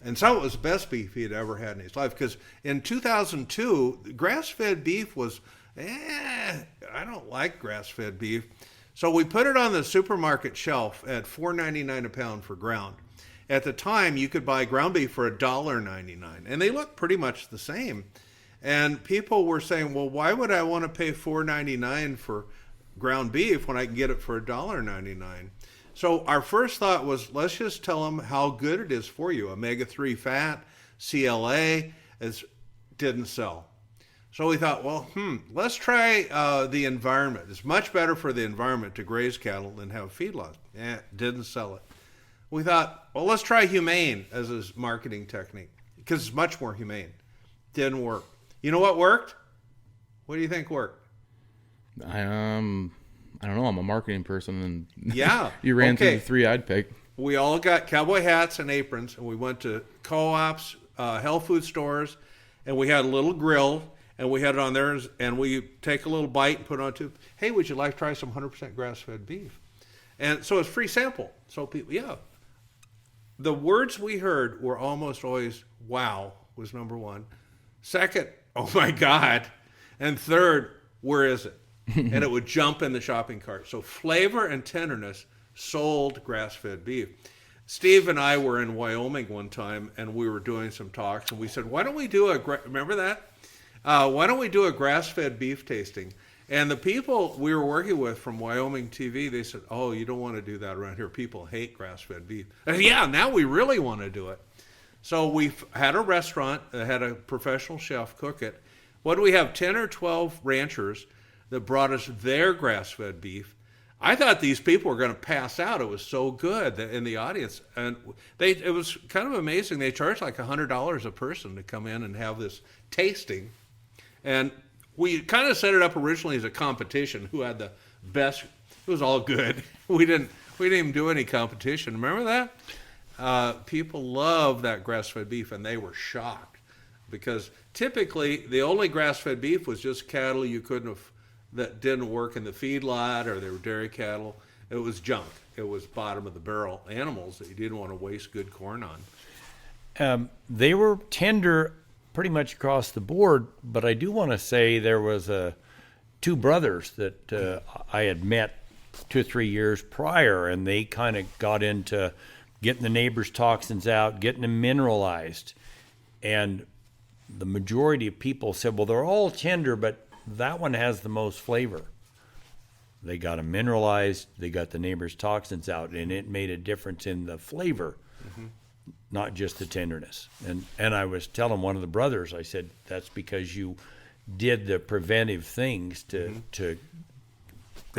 And some of it was the best beef he had ever had in his life, because in 2002, grass-fed beef was, I don't like grass-fed beef. So we put it on the supermarket shelf at $4.99 a pound for ground. At the time, you could buy ground beef for $1.99, and they look pretty much the same. And people were saying, well, why would I want to pay $4.99 for ground beef when I can get it for $1.99? So our first thought was, let's just tell them how good it is for you. Omega-3 fat, CLA, didn't sell. So we thought, well, let's try the environment. It's much better for the environment to graze cattle than have feedlots. Didn't sell it. We thought, well, let's try humane as a marketing technique, because it's much more humane. Didn't work. You know what worked? What do you think worked? I don't know. I'm a marketing person, and yeah, you ran through the three I'd pick. We all got cowboy hats and aprons, and we went to co-ops, health food stores, and we had a little grill, and we had it on there, and we take a little bite and put it on tube. Hey, would you like to try some 100% grass-fed beef? And so it's free sample. So people, the words we heard were almost always, wow, was number one. Second, oh my God. And third, where is it? And it would jump in the shopping cart. So flavor and tenderness sold grass-fed beef. Steve and I were in Wyoming one time, and we were doing some talks, and we said, why don't we do remember that? Why don't we do a grass-fed beef tasting? And the people we were working with from Wyoming TV, they said, oh, you don't want to do that around here. People hate grass-fed beef. And yeah, now we really want to do it. So we had a restaurant that had a professional chef cook it. What do we have? 10 or 12 ranchers that brought us their grass-fed beef. I thought these people were going to pass out. It was so good in the audience, and it was kind of amazing. They charged like $100 a person to come in and have this tasting, and we kind of set it up originally as a competition. Who had the best? It was all good. We didn't even do any competition. Remember that? People love that grass-fed beef, and they were shocked because typically the only grass-fed beef was just cattle that didn't work in the feedlot, or they were dairy cattle. It was junk. It was bottom of the barrel animals that you didn't want to waste good corn on. They were tender pretty much across the board, but I do want to say there was two brothers that I had met 2 or 3 years prior, and they kind of got into getting the neighbors' toxins out, getting them mineralized. And the majority of people said, well, they're all tender, but that one has the most flavor. They got them mineralized, they got the neighbors' toxins out, and it made a difference in the flavor, not just the tenderness. And I was telling one of the brothers, I said, that's because you did the preventive things to go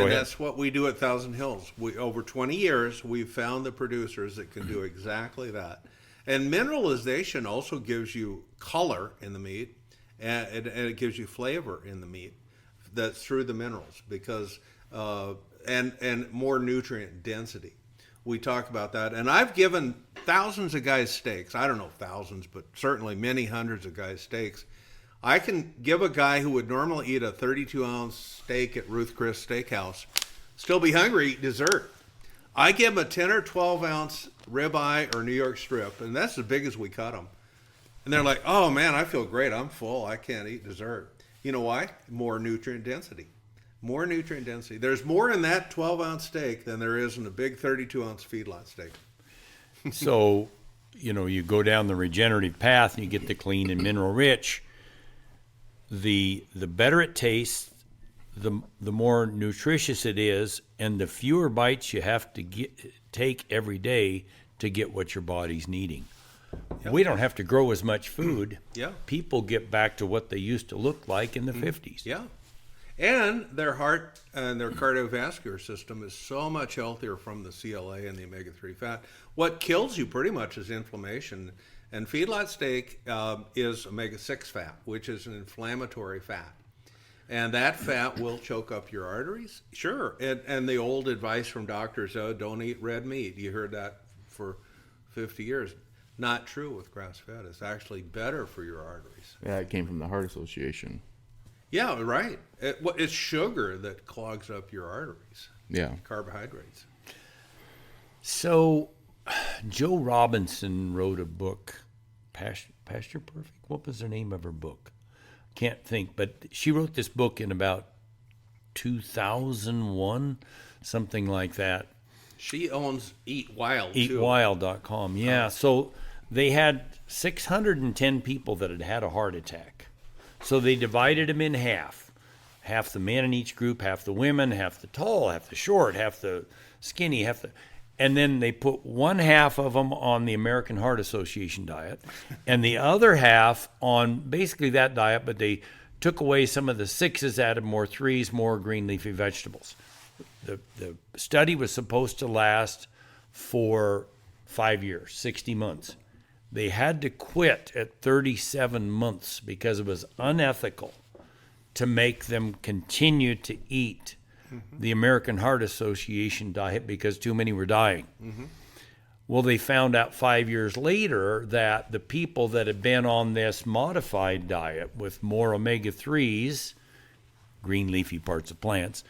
and ahead. That's what we do at Thousand Hills. Over 20 years, we've found the producers that can do exactly that. And mineralization also gives you color in the meat, and it gives you flavor in the meat. That's through the minerals, because and more nutrient density. We talk about that, and I've given thousands of guys steaks. I don't know thousands, but certainly many hundreds of guys steaks. I can give a guy who would normally eat a 32-ounce steak at Ruth Chris Steakhouse, still be hungry, eat dessert. I give him a 10 or 12-ounce ribeye or New York strip, and that's as big as we cut them. And they're like, oh, man, I feel great. I'm full. I can't eat dessert. You know why? More nutrient density. More nutrient density. There's more in that 12-ounce steak than there is in a big 32-ounce feedlot steak. So, you go down the regenerative path and you get the clean and mineral rich. The better it tastes, the more nutritious it is, and the fewer bites you have to take every day to get what your body's needing. Yep. We don't have to grow as much food. Yeah. People get back to what they used to look like in the 50s. Yeah. And their heart and their cardiovascular system is so much healthier from the CLA and the omega-3 fat. What kills you pretty much is inflammation. And feedlot steak is omega-6 fat, which is an inflammatory fat. And that fat will choke up your arteries. Sure. And the old advice from doctors, don't eat red meat. You heard that for 50 years. Not true with grass-fed. It's actually better for your arteries. Yeah, it came from the Heart Association. Yeah, right. It's sugar that clogs up your arteries. Yeah. Carbohydrates. So, Joe Robinson wrote a book, Pasture Perfect? What was the name of her book? Can't think, but she wrote this book in about 2001, something like that. She owns Eat Wild, too. Eatwild.com, yeah. So they had 610 people that had had a heart attack. So they divided them in half. Half the men in each group, half the women, half the tall, half the short, half the skinny, and then they put one half of them on the American Heart Association diet and the other half on basically that diet, but they took away some of the 6s, added more 3s, more green leafy vegetables. The study was supposed to last for 5 years, 60 months. They had to quit at 37 months because it was unethical to make them continue to eat the American Heart Association diet because too many were dying. Well, they found out 5 years later that the people that had been on this modified diet with more omega-3s, green leafy parts of plants,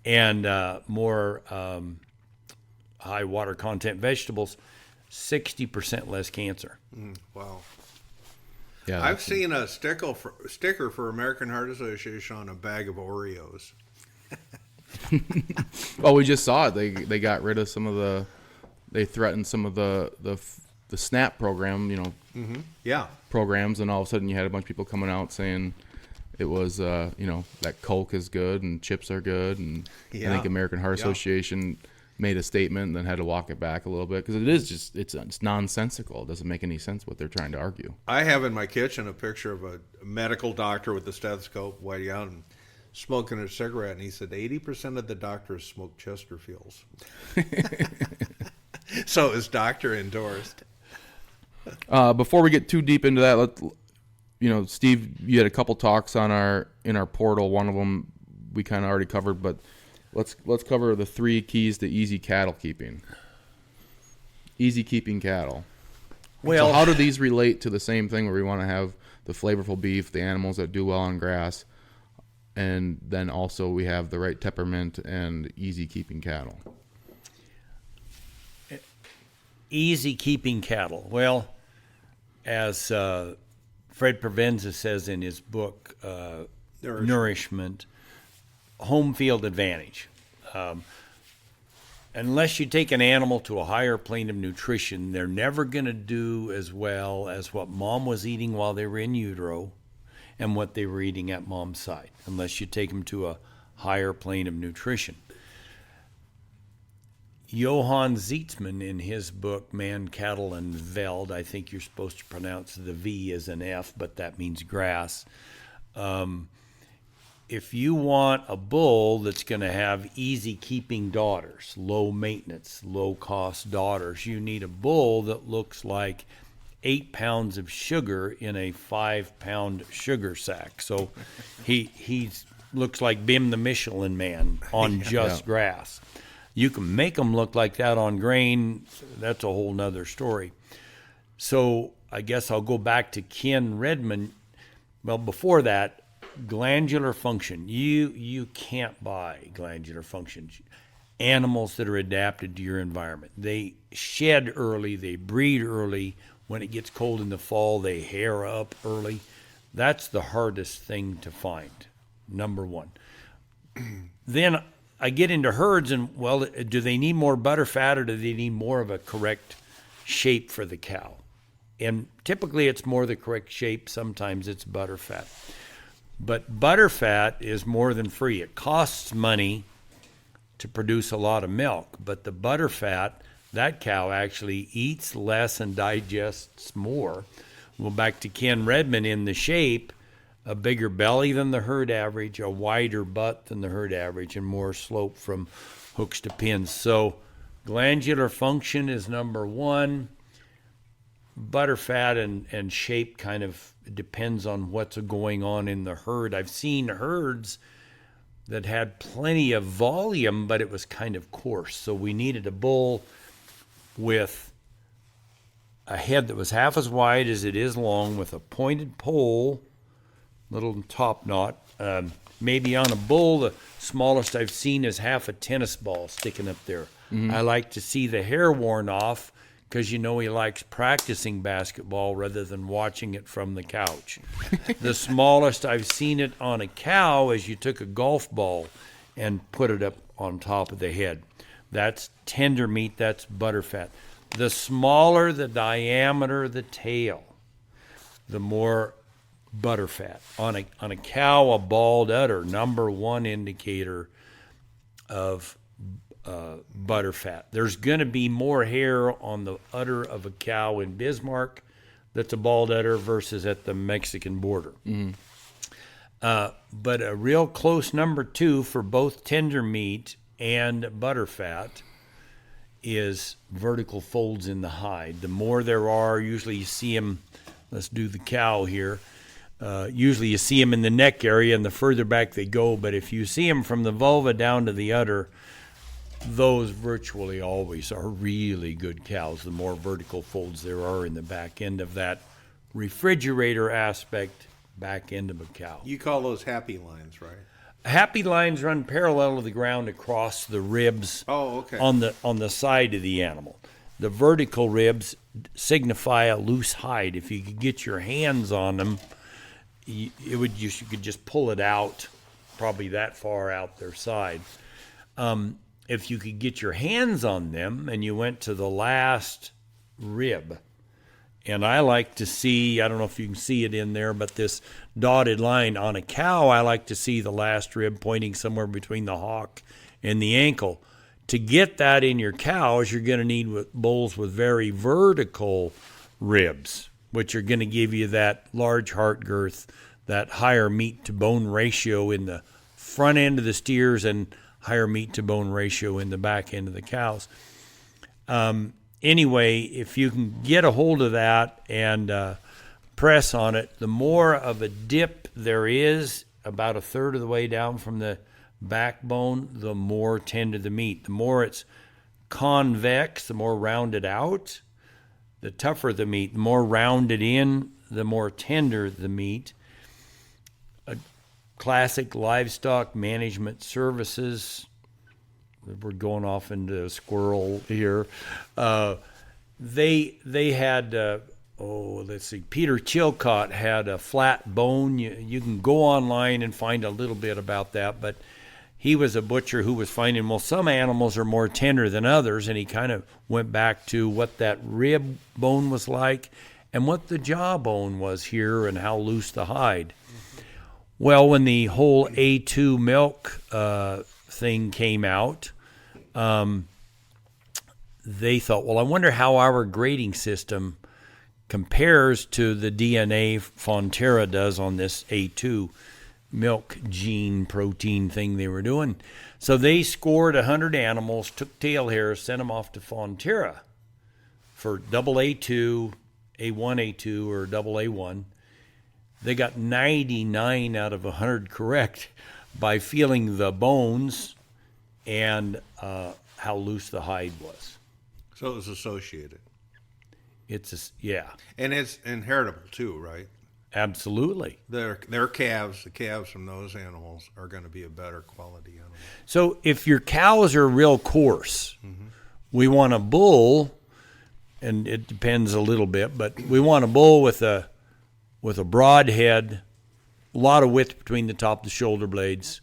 and more high water content vegetables, 60% less cancer. Wow. Yeah, I've seen a sticker for American Heart Association on a bag of Oreos. Well, we just saw it. They got rid of some of the. They threatened some of the SNAP program, Yeah. programs, and all of a sudden you had a bunch of people coming out saying it was, that Coke is good and chips are good, and I think American Heart Association made a statement and then had to walk it back a little bit because it is just it's nonsensical. It doesn't make any sense what they're trying to argue. I have in my kitchen a picture of a medical doctor with a stethoscope waiting out, and smoking a cigarette, and he said 80% of the doctors smoke Chesterfields. So his doctor endorsed. Before we get too deep into that, Steve, you had a couple talks in our portal. One of them we kind of already covered, but let's cover the 3 keys to easy cattle keeping. Easy keeping cattle. Well, so how do these relate to the same thing where we want to have the flavorful beef, the animals that do well on grass, and then also we have the right temperament and easy keeping cattle? Easy keeping cattle. Well, as Fred Provenza says in his book, Nourishment, home field advantage. Unless you take an animal to a higher plane of nutrition, they're never going to do as well as what mom was eating while they were in utero and what they were eating at mom's side, unless you take them to a higher plane of nutrition. Johann Zeitzman, in his book, Man, Cattle, and Veld, I think you're supposed to pronounce the V as an F, but that means grass. If you want a bull that's going to have easy keeping daughters, low maintenance, low cost daughters, you need a bull that looks like 8 pounds of sugar in a 5-pound sugar sack. So he looks like Bim the Michelin Man on just grass. You can make them look like that on grain. That's a whole nother story. So I guess I'll go back to Ken Redmond. Well, before that, glandular function. You can't buy glandular function. Animals that are adapted to your environment. They shed early. They breed early. When it gets cold in the fall, they hair up early. That's the hardest thing to find, number one. Then I get into herds, and, well, do they need more butter fat or do they need more of a correct shape for the cow? And typically it's more the correct shape. Sometimes it's butter fat. But butter fat is more than free. It costs money to produce a lot of milk, but the butter fat, that cow actually eats less and digests more. Well, back to Ken Redmond, in the shape, a bigger belly than the herd average, a wider butt than the herd average, and more slope from hooks to pins. So glandular function is number one. Butter fat and shape kind of depends on what's going on in the herd. I've seen herds that had plenty of volume, but it was kind of coarse. So we needed a bull with a head that was half as wide as it is long, with a pointed pole, little top knot. Maybe on a bull, the smallest I've seen is half a tennis ball sticking up there. Mm-hmm. I like to see the hair worn off, because he likes practicing basketball rather than watching it from the couch. The smallest I've seen it on a cow is you took a golf ball and put it up on top of the head. That's tender meat, that's butter fat. The smaller the diameter of the tail, the more butter fat. On a cow, a bald udder, number one indicator of butter fat. There's going to be more hair on the udder of a cow in Bismarck that's a bald udder versus at the Mexican border. Mm-hmm. But a real close number two for both tender meat and butter fat is vertical folds in the hide. The more there are, usually you see them, let's do the cow here, usually you see them in the neck area, and the further back they go, but if you see them from the vulva down to the udder, those virtually always are really good cows. The more vertical folds there are in the back end of that refrigerator aspect, back end of a cow. You call those happy lines, right? Happy lines run parallel to the ground across the ribs. Oh, okay. On the side of the animal. The vertical ribs signify a loose hide. If you could get your hands on them, you could just pull it out, probably that far out their side. If you could get your hands on them and you went to the last rib, and I like to see, I don't know if you can see it in there, but this dotted line on a cow, I like to see the last rib pointing somewhere between the hock and the ankle. To get that in your cows, you're going to need bulls with very vertical ribs, which are going to give you that large heart girth, that higher meat to bone ratio in the front end of the steers and higher meat to bone ratio in the back end of the cows. Anyway, if you can get a hold of that and press on it, the more of a dip there is, about a third of the way down from the backbone, the more tender the meat. The more it's convex, the more rounded out, the tougher the meat. The more rounded in, the more tender the meat. Classic livestock management services. We're going off into a squirrel here. They had, let's see, Peter Chilcott had a flat bone. You can go online and find a little bit about that, but he was a butcher who was finding, well, some animals are more tender than others, and he kind of went back to what that rib bone was like and what the jawbone was here and how loose the hide. Well, when the whole A2 milk thing came out, they thought, well, I wonder how our grading system compares to the DNA Fonterra does on this A2 milk gene protein thing they were doing. So they scored 100 animals, took tail hairs, sent them off to Fonterra for double A2, A1A2, or double A1. They got 99 out of 100 correct by feeling the bones and how loose the hide was. So it was associated. Yeah. And it's inheritable too, right? Absolutely. Their calves, the calves from those animals are going to be a better quality animal. So if your cows are real coarse, we want a bull, and it depends a little bit, but we want a bull with a broad head, a lot of width between the top of the shoulder blades,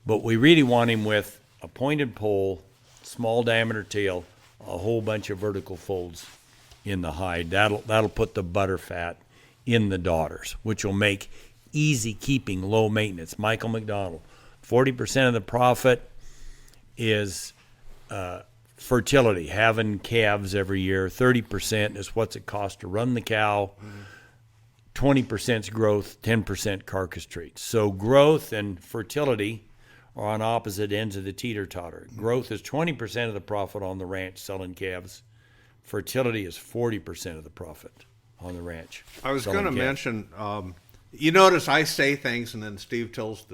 but we really want him with a pointed poll, small diameter tail, a whole bunch of vertical folds in the hide. That'll put the butter fat in the daughters, which will make easy keeping, low maintenance. Michael McDonald, 40% of the profit is fertility, having calves every year. 30% is what's it cost to run the cow. 20% is growth, 10% carcass treats. So growth and fertility are on opposite ends of the teeter-totter. Growth is 20% of the profit on the ranch selling calves. Fertility is 40% of the profit on the ranch. I was going to mention, you notice I say things and then Steve tells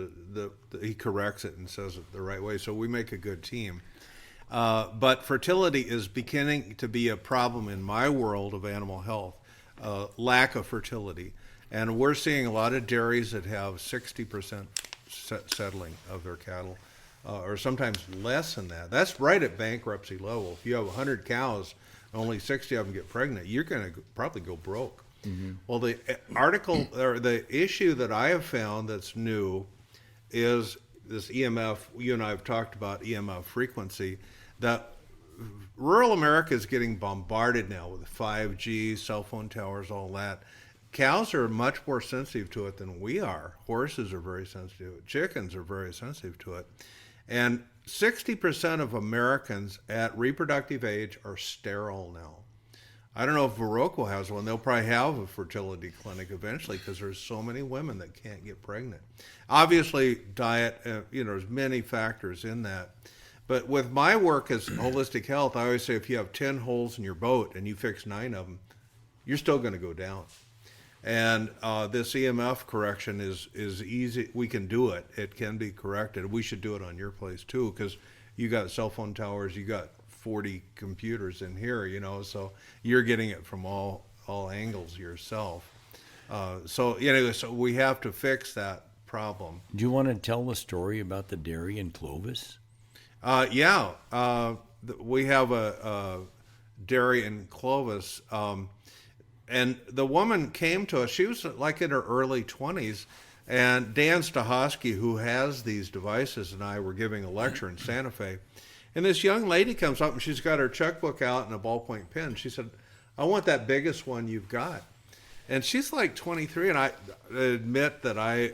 he corrects it and says it the right way, so we make a good team. But fertility is beginning to be a problem in my world of animal health, lack of fertility. And we're seeing a lot of dairies that have 60% settling of their cattle, or sometimes less than that. That's right at bankruptcy level. If you have 100 cows, only 60 of them get pregnant, you're going to probably go broke. Well, the article or the issue that I have found that's new is this EMF. You and I have talked about EMF frequency. That rural America is getting bombarded now with 5G, cell phone towers, all that. Cows are much more sensitive to it than we are. Horses are very sensitive. Chickens are very sensitive to it. And 60% of Americans at reproductive age are sterile now. I don't know if Viroqua has one. They'll probably have a fertility clinic eventually because there's so many women that can't get pregnant. Obviously, diet, there's many factors in that. But with my work as holistic health, I always say if you have 10 holes in your boat and you fix 9 of them, you're still going to go down. And this EMF correction is easy. We can do it. It can be corrected. We should do it on your place too, because you got cell phone towers, you got 40 computers in here, so you're getting it from all angles yourself. So we have to fix that problem. Do you want to tell the story about the dairy in Clovis? Yeah. We have a dairy in Clovis. And the woman came to us. She was like in her early 20s. And Dan Stahosky, who has these devices, and I were giving a lecture in Santa Fe. And this young lady comes up, and she's got her checkbook out and a ballpoint pen. She said, I want that biggest one you've got. And she's like 23, and I admit that I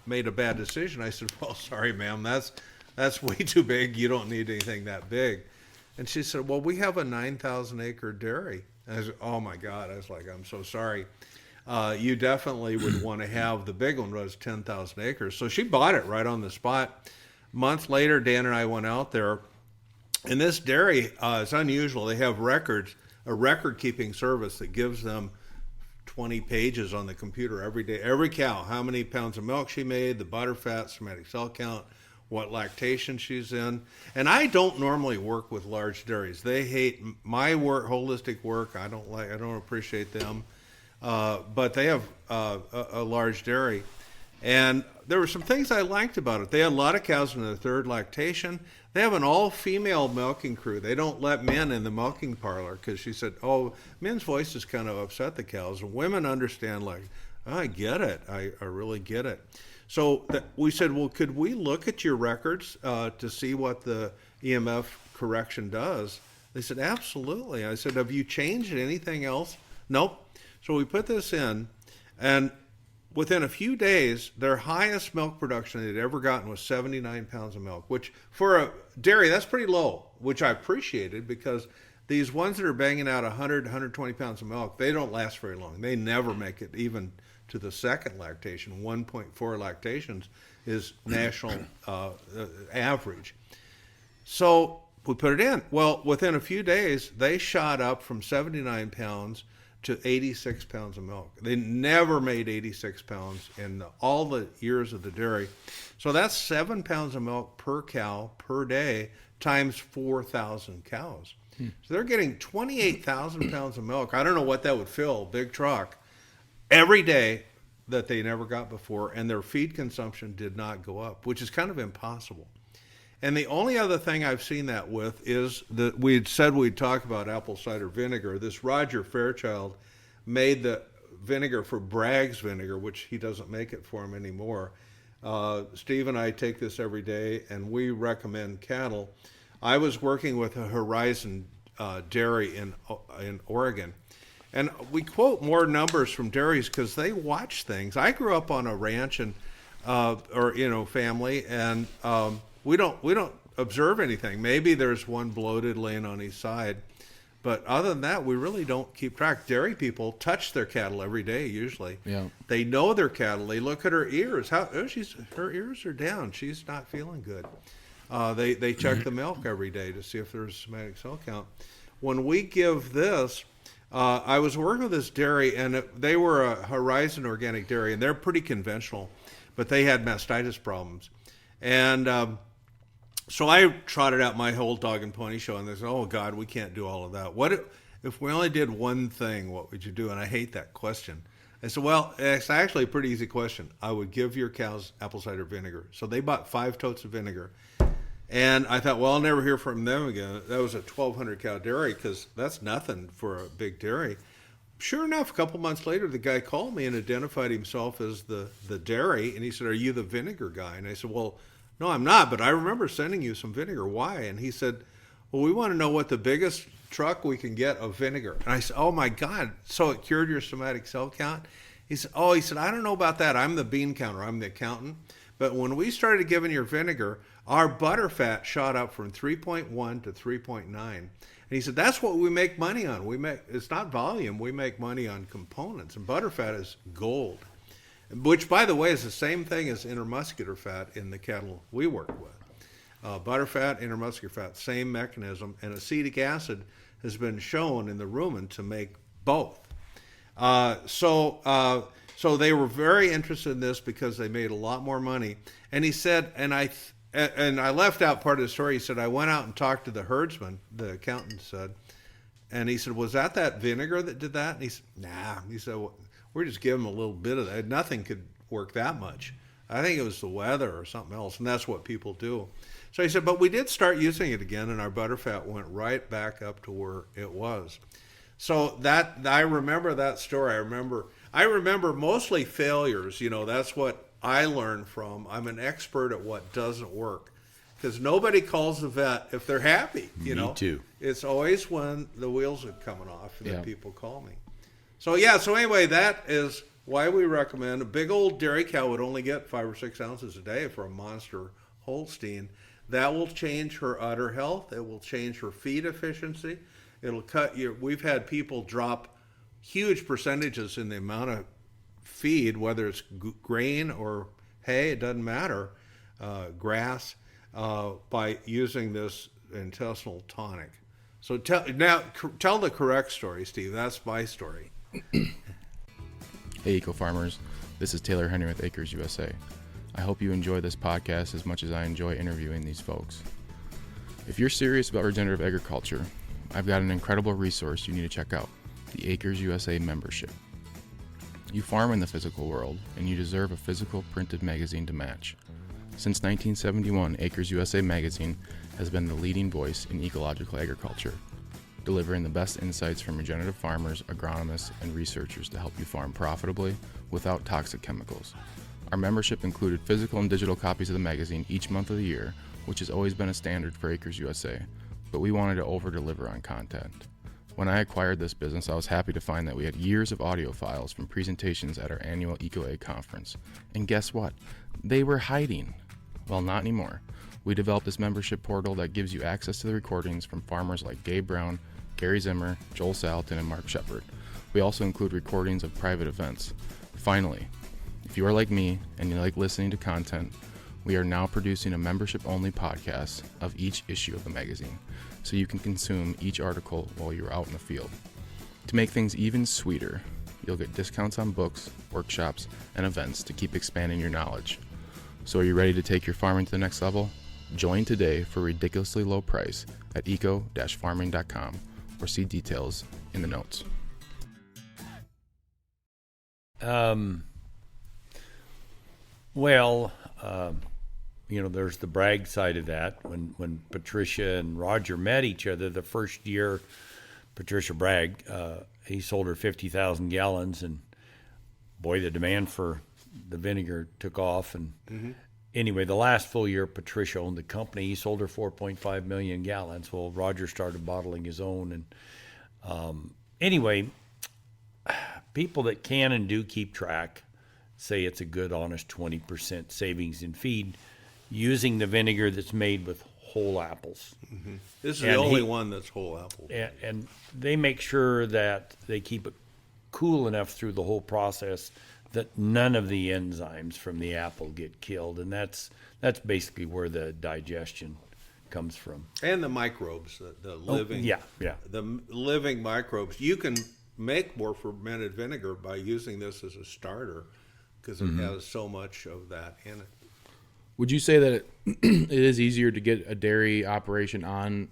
made a bad decision. I said, well, sorry, ma'am, that's way too big. You don't need anything that big. And she said, well, we have a 9,000-acre dairy. And I said, oh, my God. I was like, I'm so sorry. you definitely would want to have the big one, was 10,000 acres. So she bought it right on the spot. A month later, Dan and I went out there, and this dairy is unusual. They have records, a record-keeping service that gives them 20 pages on the computer every day. Every cow, how many pounds of milk she made, the butter, fat, somatic cell count, what lactation she's in. And I don't normally work with large dairies. They hate my work, holistic work. I don't appreciate them. But they have a large dairy. And there were some things I liked about it. They had a lot of cows in their third lactation. They have an all-female milking crew. They don't let men in the milking parlor because she said, oh, men's voices kind of upset the cows. And women understand, like, oh, I get it. I really get it. So we said, well, could we look at your records to see what the EMF correction does? They said, absolutely. I said, have you changed anything else? Nope. So we put this in, and within a few days, their highest milk production they'd ever gotten was 79 pounds of milk, which for a dairy, that's pretty low, which I appreciated because these ones that are banging out 100, 120 pounds of milk, they don't last very long. They never make it even to the second lactation. 1.4 lactations is national average. So we put it in. Well, within a few days, they shot up from 79 pounds to 86 pounds of milk. They never made 86 pounds in all the years of the dairy. So that's 7 pounds of milk per cow per day times 4,000 cows. So they're getting 28,000 pounds of milk. I don't know what that would fill, big truck, every day that they never got before, and their feed consumption did not go up, which is kind of impossible. And the only other thing I've seen that with is that we'd said we'd talk about apple cider vinegar. This Roger Fairchild made the vinegar for Bragg's vinegar, which he doesn't make it for him anymore. Steve and I take this every day, and we recommend cattle. I was working with a Horizon dairy in Oregon, and we quote more numbers from dairies because they watch things. I grew up on a ranch and family, and we don't observe anything. Maybe there's one bloated laying on each side, but other than that, we really don't keep track. Dairy people touch their cattle every day usually. Yeah. They know their cattle. They look at her ears. Her ears are down. She's not feeling good. They check the milk every day to see if there's somatic cell count. When we give this, I was working with this dairy, and they were a Horizon organic dairy, and they're pretty conventional, but they had mastitis problems. And so I trotted out my whole dog and pony show, and they said, oh, God, we can't do all of that. What if we only did one thing, what would you do? And I hate that question. I said, well, it's actually a pretty easy question. I would give your cows apple cider vinegar. So they bought 5 totes of vinegar. And I thought, well, I'll never hear from them again. That was a 1,200 cow dairy because that's nothing for a big dairy. Sure enough, a couple months later, the guy called me and identified himself as the dairy. And he said, are you the vinegar guy? And I said, well, no, I'm not, but I remember sending you some vinegar. Why? And he said, well, we want to know what the biggest truck we can get of vinegar. And I said, oh, my God, so it cured your somatic cell count? He said, I don't know about that. I'm the bean counter. I'm the accountant. But when we started giving your vinegar, our butter fat shot up from 3.1 to 3.9. And he said, that's what we make money on. It's not volume. We make money on components. And butter fat is gold, which, by the way, is the same thing as intermuscular fat in the cattle we work with. Butter fat, intermuscular fat, same mechanism. And acetic acid has been shown in the rumen to make both. So they were very interested in this because they made a lot more money. And he said, and I left out part of the story. He said, I went out and talked to the herdsman, the accountant said, and he said, was that vinegar that did that? And he said, nah. He said, well, we're just giving them a little bit of that. Nothing could work that much. I think it was the weather or something else, and that's what people do. So he said, but we did start using it again, and our butterfat went right back up to where it was. So I remember that story. I remember mostly failures. That's what I learned from. I'm an expert at what doesn't work because nobody calls the vet if they're happy. Me too. It's always when the wheels are coming off that people call me. So anyway, that is why we recommend a big old dairy cow would only get 5 or 6 ounces a day for a monster Holstein. That will change her udder health. It will change her feed efficiency. It'll cut we've had people drop huge percentages in the amount of feed, whether it's grain or hay, it doesn't matter, grass, by using this intestinal tonic. So tell the correct story, Steve. That's my story. Hey, Eco Farmers. This is Taylor Henry with Acres U.S.A. I hope you enjoy this podcast as much as I enjoy interviewing these folks. If you're serious about regenerative agriculture, I've got an incredible resource you need to check out, the Acres U.S.A. membership. You farm in the physical world, and you deserve a physical printed magazine to match. Since 1971, Acres U.S.A. magazine has been the leading voice in ecological agriculture, delivering the best insights from regenerative farmers, agronomists, and researchers to help you farm profitably without toxic chemicals. Our membership included physical and digital copies of the magazine each month of the year, which has always been a standard for Acres U.S.A., but we wanted to over-deliver on content. When I acquired this business, I was happy to find that we had years of audio files from presentations at our annual EcoAg conference. And guess what? They were hiding. Well, not anymore. We developed this membership portal that gives you access to the recordings from farmers like Gabe Brown, Gary Zimmer, Joel Salatin, and Mark Shepard. We also include recordings of private events. Finally, if you are like me and you like listening to content, we are now producing a membership-only podcast of each issue of the magazine, so you can consume each article while you're out in the field. To make things even sweeter, you'll get discounts on books, workshops, and events to keep expanding your knowledge. So are you ready to take your farming to the next level? Join today for a ridiculously low price at eco-farming.com or see details in the notes. There's the brag side of that. When Patricia and Roger met each other the first year, Patricia bragged, he sold her 50,000 gallons, and boy, the demand for the vinegar took off. And anyway, the last full year Patricia owned the company, he sold her 4.5 million gallons. Well, Roger started bottling his own. And anyway, people that can and do keep track say it's a good, honest 20% savings in feed using the vinegar that's made with whole apples. This is the only one that's whole apple. And they make sure that they keep it cool enough through the whole process that none of the enzymes from the apple get killed. And that's basically where the digestion comes from. And the microbes, the living, the living microbes. You can make more fermented vinegar by using this as a starter because it has so much of that in it. Would you say that it is easier to get a dairy operation on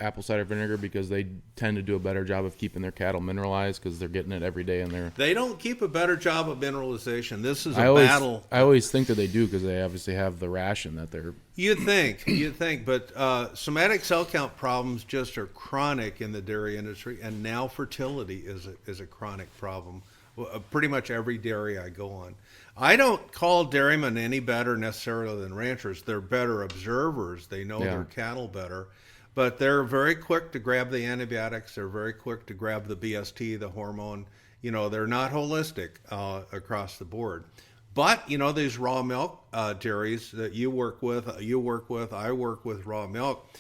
apple cider vinegar because they tend to do a better job of keeping their cattle mineralized because they're getting it every day in their... They don't keep a better job of mineralization. This is battle. I always think that they do because they obviously have the ration that they're... You'd think, but somatic cell count problems just are chronic in the dairy industry, and now fertility is a chronic problem. Pretty much every dairy I go on. I don't call dairymen any better necessarily than ranchers. They're better observers. They know their cattle better. But they're very quick to grab the antibiotics. They're very quick to grab the BST, the hormone. They're not holistic across the board. But, these raw milk dairies that I work with raw milk.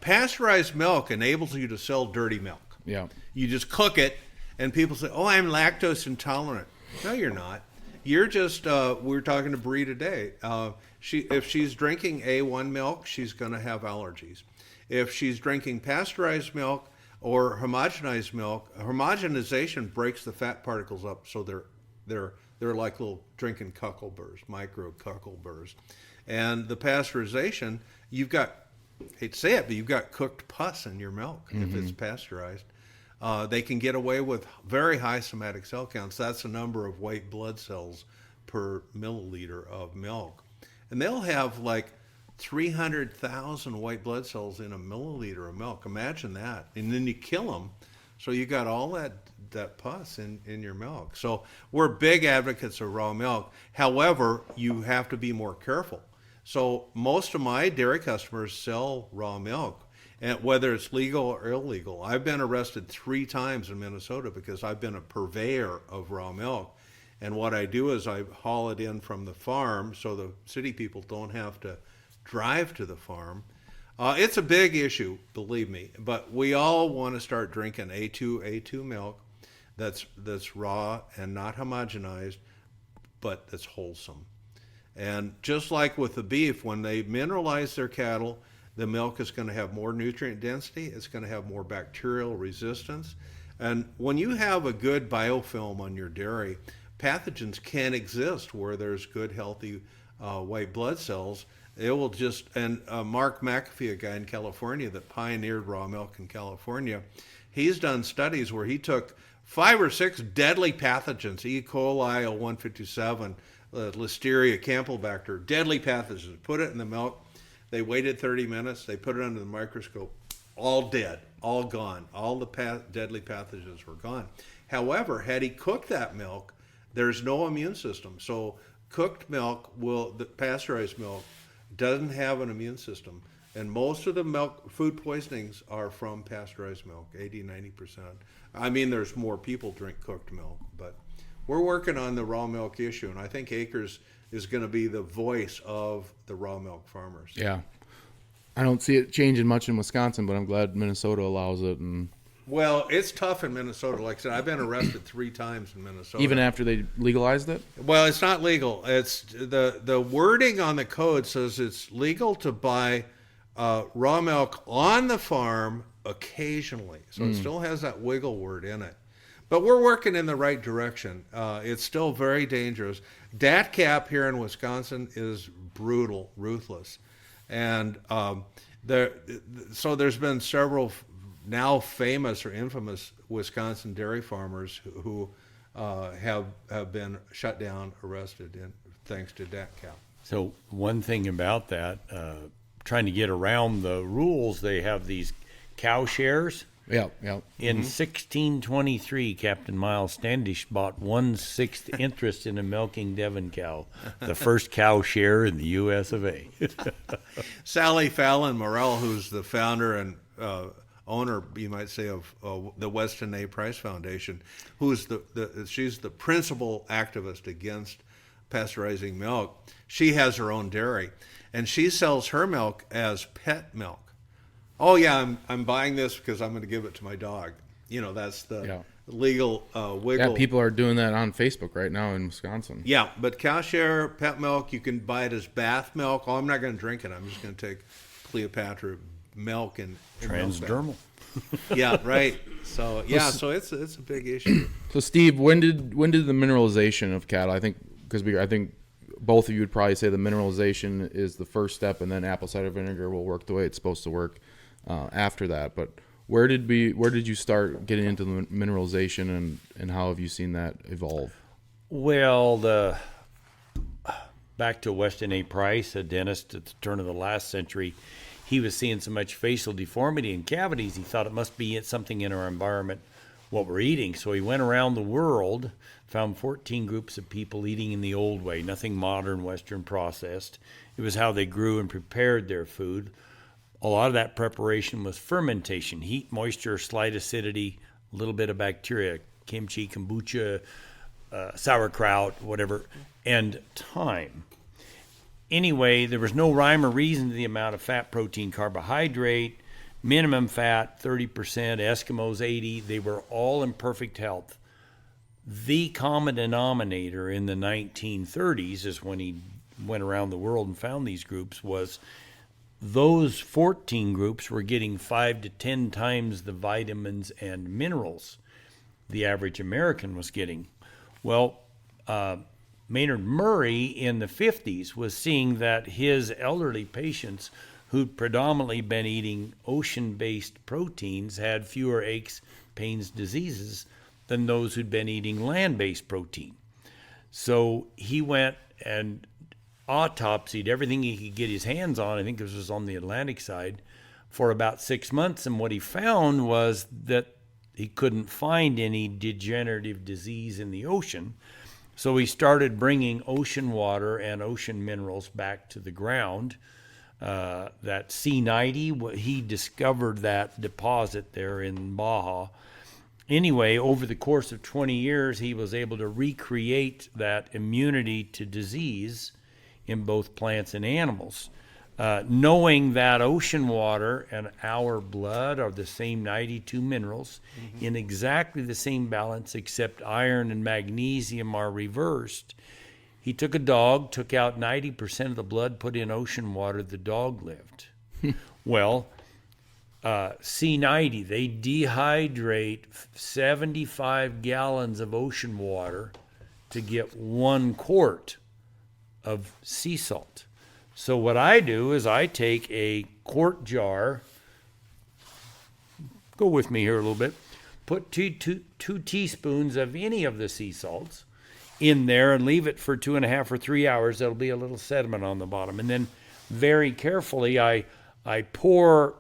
Pasteurized milk enables you to sell dirty milk. Yeah. You just cook it, and people say, oh, I'm lactose intolerant. No, you're not. You're just, we were talking to Bree today. If she's drinking A1 milk, she's going to have allergies. If she's drinking pasteurized milk or homogenized milk, homogenization breaks the fat particles up, so they're like little drinking cuckleburs, micro cuckleburs. And the pasteurization, you've got, hate to say it, but you've got cooked pus in your milk if it's pasteurized. They can get away with very high somatic cell counts. That's the number of white blood cells per milliliter of milk. And they'll have like 300,000 white blood cells in a milliliter of milk. Imagine that. And then you kill them. So you got all that pus in your milk. So we're big advocates of raw milk. However, you have to be more careful. So most of my dairy customers sell raw milk. And whether it's legal or illegal. I've been arrested 3 times in Minnesota because I've been a purveyor of raw milk. And what I do is I haul it in from the farm so the city people don't have to drive to the farm. It's a big issue, believe me. But we all want to start drinking A2 milk that's raw and not homogenized but that's wholesome. And just like with the beef, when they mineralize their cattle, the milk is going to have more nutrient density. It's going to have more bacterial resistance. And when you have a good biofilm on your dairy, pathogens can exist where there's good, healthy white blood cells. It will just, and Mark McAfee, a guy in California that pioneered raw milk in California, he's done studies where he took 5 or 6 deadly pathogens, E. coli, L157, Listeria, Campylobacter, deadly pathogens, put it in the milk. They waited 30 minutes. They put it under the microscope. All dead, all gone. All the deadly pathogens were gone. However, had he cooked that milk, there's no immune system. So cooked milk, the pasteurized milk, doesn't have an immune system. And most of the milk food poisonings are from pasteurized milk, 80, 90%. I mean, there's more people drink cooked milk, but we're working on the raw milk issue, and I think Acres is going to be the voice of the raw milk farmers. Yeah. I don't see it changing much in Wisconsin, but I'm glad Minnesota allows it. And well, it's tough in Minnesota. Like I said, I've been arrested 3 times in Minnesota. even after they legalized it? Well, it's not legal. It's the wording on the code says it's legal to buy raw milk on the farm occasionally. So it still has that wiggle word in it. But we're working in the right direction. It's still very dangerous. Dat cap here in Wisconsin is brutal, ruthless. And so there's been several now famous or infamous Wisconsin dairy farmers who have been shut down, arrested, thanks to dat cap. So one thing about that, trying to get around the rules, they have these cow shares. Yeah. In 1623, Captain Miles Standish bought 1/6 interest in a milking Devon cow, the first cow share in the U.S.A. Sally Fallon Morell, who's the founder and owner, you might say, of the Weston A. Price Foundation, who's she's the principal activist against pasteurizing milk. She has her own dairy, and she sells her milk as pet milk. Oh yeah, I'm buying this because I'm going to give it to my dog. You know, that's the legal wiggle. Yeah, people are doing that on Facebook right now in Wisconsin. Yeah, but cow share, pet milk, you can buy it as bath milk. Oh, I'm not going to drink it. I'm just going to take Cleopatra milk and Transdermal. Yeah, right. So yeah, so it's a big issue. So Steve, when did the mineralization of cattle? I think both of you would probably say the mineralization is the first step, and then apple cider vinegar will work the way it's supposed to work after that. But where did you start getting into the mineralization, and how have you seen that evolve? Well, back to Weston A. Price, a dentist at the turn of the last century, he was seeing so much facial deformity and cavities, he thought it must be something in our environment, what we're eating. So he went around the world, found 14 groups of people eating in the old way, nothing modern, Western processed. It was how they grew and prepared their food. A lot of that preparation was fermentation, heat, moisture, slight acidity, a little bit of bacteria, kimchi, kombucha, sauerkraut, whatever, and time. Anyway, there was no rhyme or reason to the amount of fat, protein, carbohydrate, minimum fat, 30%, Eskimos 80%. They were all in perfect health. The common denominator in the 1930s, is when he went around the world and found these groups, was those 14 groups were getting 5 to 10 times the vitamins and minerals the average American was getting. Well, Maynard Murray in the 50s was seeing that his elderly patients who'd predominantly been eating ocean-based proteins had fewer aches, pains, diseases than those who'd been eating land-based protein. So he went and autopsied everything he could get his hands on. I think this was on the Atlantic side for about 6 months. And what he found was that he couldn't find any degenerative disease in the ocean. So he started bringing ocean water and ocean minerals back to the ground. That C90, he discovered that deposit there in Baja. Anyway, over the course of 20 years, he was able to recreate that immunity to disease in both plants and animals. Knowing that ocean water and our blood are the same 92 minerals in exactly the same balance, except iron and magnesium are reversed, He took a dog, took out 90% of the blood, put in ocean water, the dog lived. Well, C90, they dehydrate 75 gallons of ocean water to get 1 quart of sea salt. So what I do is I take a quart jar, go with me here a little bit, put two teaspoons of any of the sea salts in there and leave it for 2.5 or 3 hours. There'll be a little sediment on the bottom. And then very carefully I pour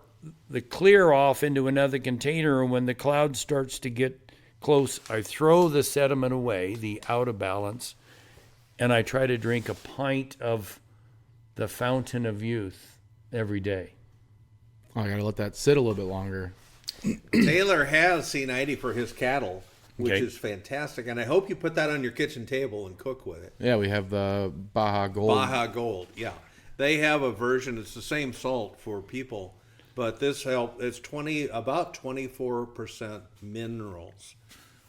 the clear off into another container, and when the cloud starts to get close, I throw the sediment away, the out of balance, and I try to drink a pint of the fountain of youth every day. Oh, I gotta let that sit a little bit longer. Taylor has C90 for his cattle, which Okay. is fantastic, and I hope you put that on your kitchen table and cook with it. Yeah, we have the Baja Gold. Baja Gold, yeah. They have a version, it's the same salt for people, but this it's about 24% minerals,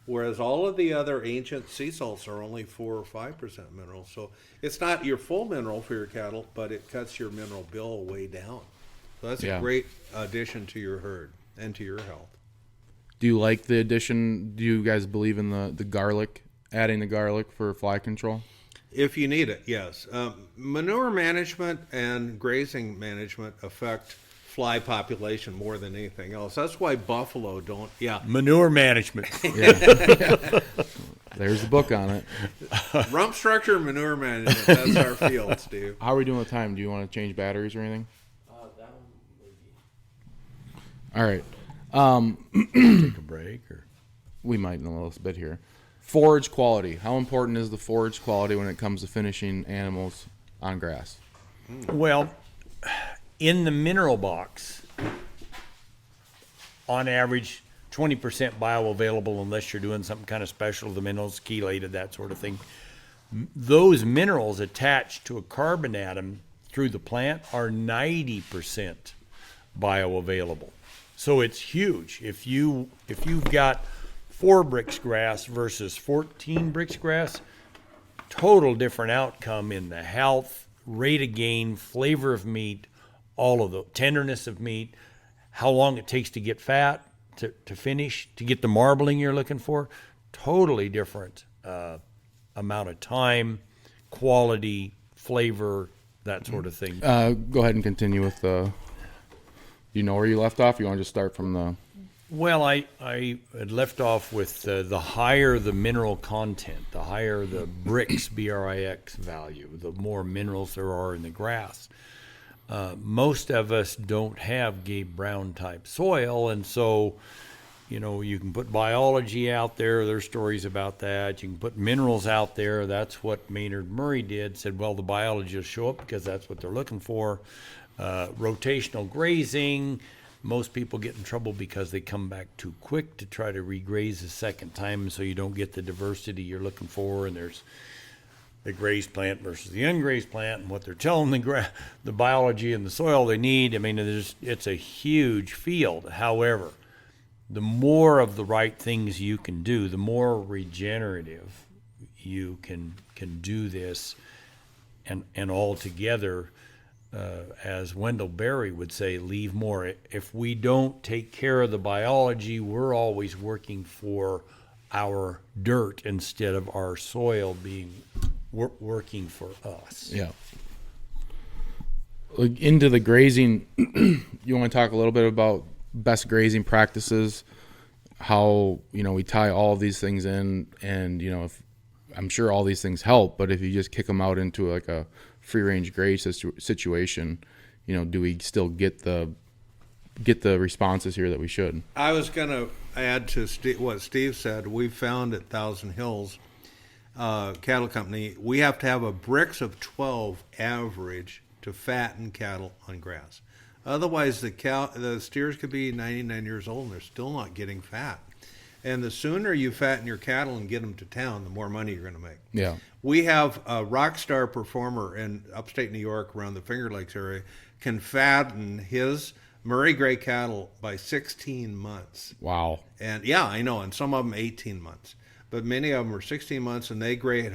whereas all of the other ancient sea salts are only 4 or 5% minerals. So it's not your full mineral for your cattle, but it cuts your mineral bill way down. So that's a great addition to your herd and to your health. Do you like the addition? Do you guys believe in the garlic, adding the garlic for fly control? If you need it, yes. Manure management and grazing management affect fly population more than anything else. That's why buffalo don't. Yeah, Manure management. Yeah. There's the book on it. rump structure and manure management. That's our field, Steve. How are we doing with time? Do you want to change batteries or anything? All right. Take a break, or We might in a little bit here. Forage quality. How important is the forage quality when it comes to finishing animals on grass? well, in the mineral box, on average, 20% bioavailable unless you're doing something kind of special, the minerals, chelated, that sort of thing. Those minerals attached to a carbon atom through the plant are 90% bioavailable. So it's huge. If you've got 4 Brix grass versus 14 Brix grass, total different outcome in the health, rate of gain, flavor of meat, all of the tenderness of meat, how long it takes to get fat, to finish, to get the marbling you're looking for. Totally different amount of time, quality, flavor, that sort of thing. Go ahead and continue with the. Do you know where you left off? You want to just start from the. Well, I had left off with the higher the mineral content, the higher the Brix, B-R-I-X value, the more minerals there are in the grass. Most of us don't have Gabe Brown type soil, and so, you can put biology out there. There's stories about that. You can put minerals out there. That's what Maynard Murray did. Said, well, the biology will show up because that's what they're looking for. Rotational grazing. Most people get in trouble because they come back too quick to try to regraze a second time, so you don't get the diversity you're looking for. And there's the grazed plant versus the ungrazed plant, and what they're telling the biology and the soil they need. I mean, it's a huge field. However, the more of the right things you can do, the more regenerative you can do this, and all together. As Wendell Berry would say, leave more. If we don't take care of the biology, we're always working for our dirt instead of our soil being working for us. Yeah. Into the grazing, you want to talk a little bit about best grazing practices, how, we tie all of these things in, and, if I'm sure all these things help, but if you just kick them out into like a free-range graze situation, do we still get the responses here that we should? I was going to add to what Steve said. We found at Thousand Hills Cattle Company, we have to have a Brix of 12 average to fatten cattle on grass. Otherwise, the steers could be 99 years old and they're still not getting fat. And the sooner you fatten your cattle and get them to town, the more money you're going to make. Yeah. We have a rock star performer in upstate New York around the Finger Lakes area can fatten his Murray Grey cattle by 16 months. Wow. And yeah, I know, and some of them 18 months. But many of them are 16 months, and they grade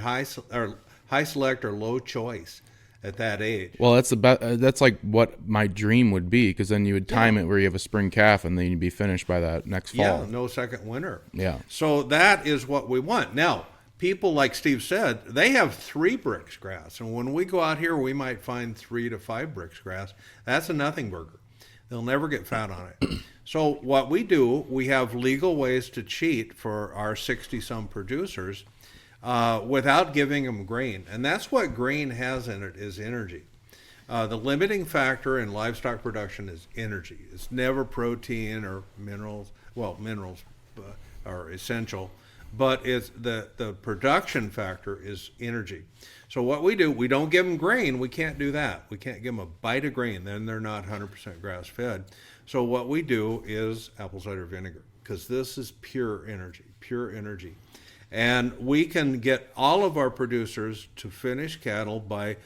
high select or low choice at that age. Well, that's like what my dream would be, because then you would time it where you have a spring calf, and then you'd be finished by that next fall. Yeah, no second winter. Yeah. So that is what we want. Now, people, like Steve said, they have 3 Brix grass. And when we go out here, we might find 3 to 5 Brix grass. That's a nothing burger. They'll never get fat on it. So what we do, we have legal ways to cheat for our 60-some producers without giving them grain. And that's what grain has in it, is energy. The limiting factor in livestock production is energy. It's never protein or minerals. Well, minerals are essential, but it's the production factor is energy. So what we do, we don't give them grain. We can't do that. We can't give them a bite of grain. Then they're not 100% grass-fed. So what we do is apple cider vinegar, because this is pure energy, pure energy. And we can get all of our producers to finish cattle by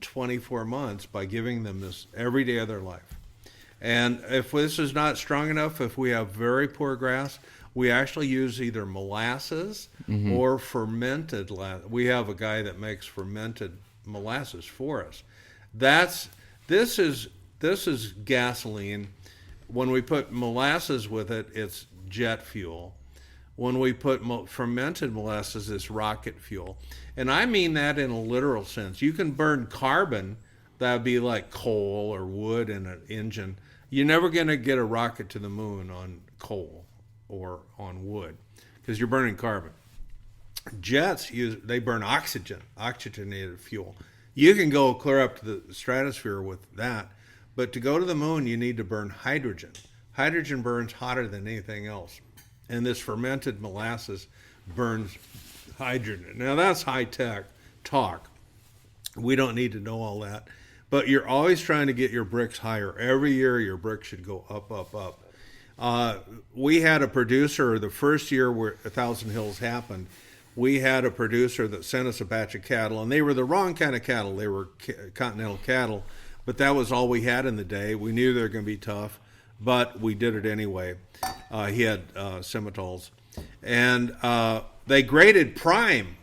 24 months by giving them this every day of their life. And if this is not strong enough, if we have very poor grass, we actually use either molasses or fermented. We have a guy that makes fermented molasses for us. This is gasoline. When we put molasses with it, it's jet fuel. When we put fermented molasses, it's rocket fuel. And I mean that in a literal sense. You can burn carbon, that would be like coal or wood in an engine. You're never going to get a rocket to the moon on coal or on wood, because you're burning carbon. Jets, they burn oxygen, oxygenated fuel. You can go clear up to the stratosphere with that, but to go to the moon, you need to burn hydrogen. Hydrogen burns hotter than anything else. And this fermented molasses burns hydrogen. Now that's high-tech talk. We don't need to know all that. But you're always trying to get your Brix higher. Every year your Brix should go up, up, up. We had a producer the first year where 1,000 Hills happened. We had a producer that sent us a batch of cattle, and they were the wrong kind of cattle. They were continental cattle, but that was all we had in the day. We knew they were going to be tough, but we did it anyway. He had Simmental's, and they graded prime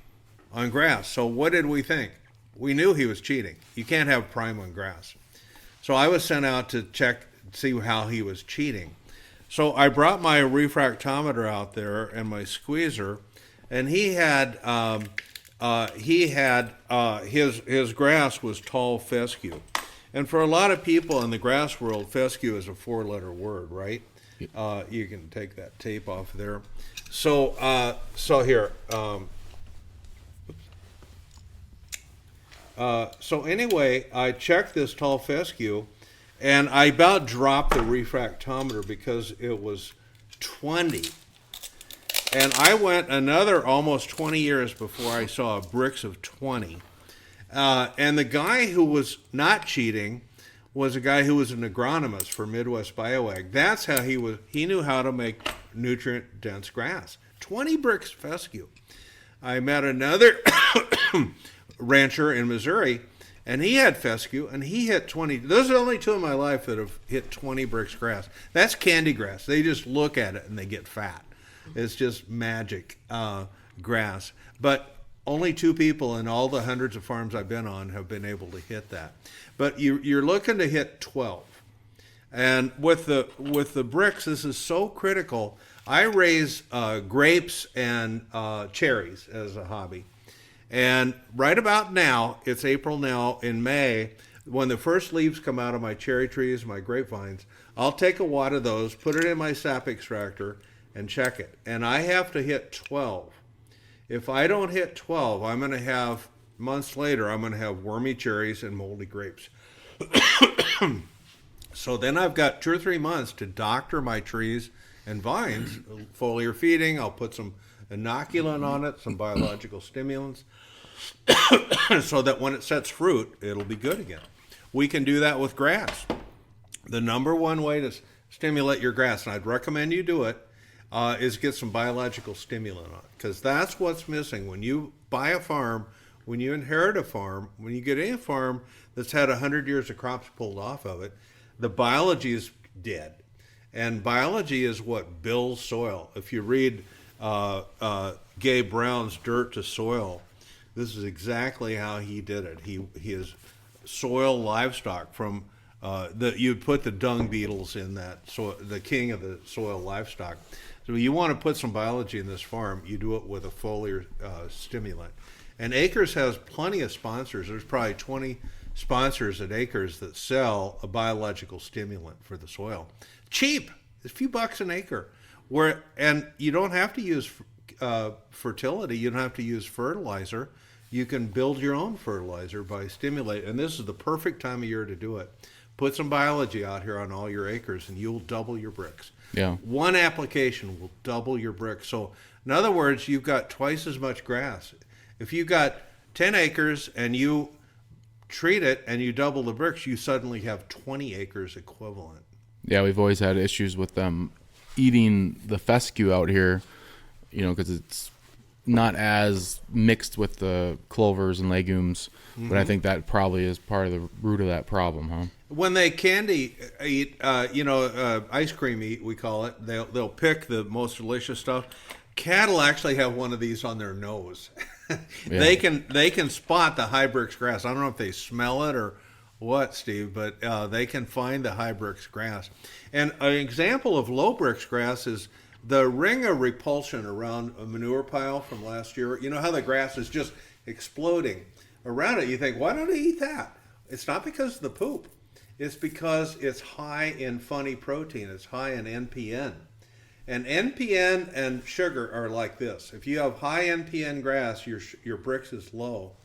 on grass. So what did we think? We knew he was cheating. You can't have prime on grass. So I was sent out to check, see how he was cheating. So I brought my refractometer out there and my squeezer, and he had his grass was tall fescue. And for a lot of people in the grass world, fescue is a 4-letter word, right? You can take that tape off there. So here. So anyway, I checked this tall fescue, and I about dropped the refractometer because it was 20. And I went another almost 20 years before I saw a Brix of 20. And the guy who was not cheating was a guy who was an agronomist for Midwest Bioag. That's how he was. He knew how to make nutrient-dense grass. 20 Brix fescue. I met another rancher in Missouri, and he had fescue, and he hit 20. Those are the only 2 in my life that have hit 20 Brix grass. That's candy grass. They just look at it and they get fat. It's just magic grass. But only 2 people in all the hundreds of farms I've been on have been able to hit that. But you're looking to hit 12. And with the Brix, this is so critical. I raise grapes and cherries as a hobby. And right about now, it's April now, in May, when the first leaves come out of my cherry trees, my grapevines, I'll take a wad of those, put it in my sap extractor, and check it. And I have to hit 12. If I don't hit 12, I'm going to have, months later, I'm going to have wormy cherries and moldy grapes. So then I've got 2 or 3 months to doctor my trees and vines, foliar feeding. I'll put some inoculant on it, some biological stimulants, so that when it sets fruit, it'll be good again. We can do that with grass. The number one way to stimulate your grass, and I'd recommend you do it, is get some biological stimulant on it, because that's what's missing. When you buy a farm, when you inherit a farm, when you get a farm that's had 100 years of crops pulled off of it, the biology is dead. And biology is what builds soil. If you read Gabe Brown's Dirt to Soil, This is exactly how he did it. He is soil livestock from you'd put the dung beetles in that, so the king of the soil livestock. So you want to put some biology in this farm, you do it with a foliar stimulant. And Acres has plenty of sponsors. There's probably 20 sponsors at Acres that sell a biological stimulant for the soil. Cheap. It's a few bucks an acre. And you don't have to use fertility. You don't have to use fertilizer. You can build your own fertilizer by stimulating. And this is the perfect time of year to do it. Put some biology out here on all your acres, and you'll double your Brix. Yeah. One application will double your Brix. So, in other words, you've got twice as much grass. If you got 10 acres and you treat it and you double the Brix, you suddenly have 20 acres equivalent. Yeah, we've always had issues with them eating the fescue out here, because it's not as mixed with the clovers and legumes. Mm-hmm. But I think that probably is part of the root of that problem, huh? When they candy eat, ice cream eat, we call it, they'll pick the most delicious stuff. Cattle actually have one of these on their nose. Yeah. They can spot the high Brix grass. I don't know if they smell it or what, Steve, but they can find the high Brix grass. And an example of low Brix grass is the ring of repulsion around a manure pile from last year. You know how the grass is just exploding around it? You think, why don't they eat that? It's not because of the poop. It's because it's high in funny protein. It's high in NPN. And NPN and sugar are like this. If you have high NPN grass, your Brix is low.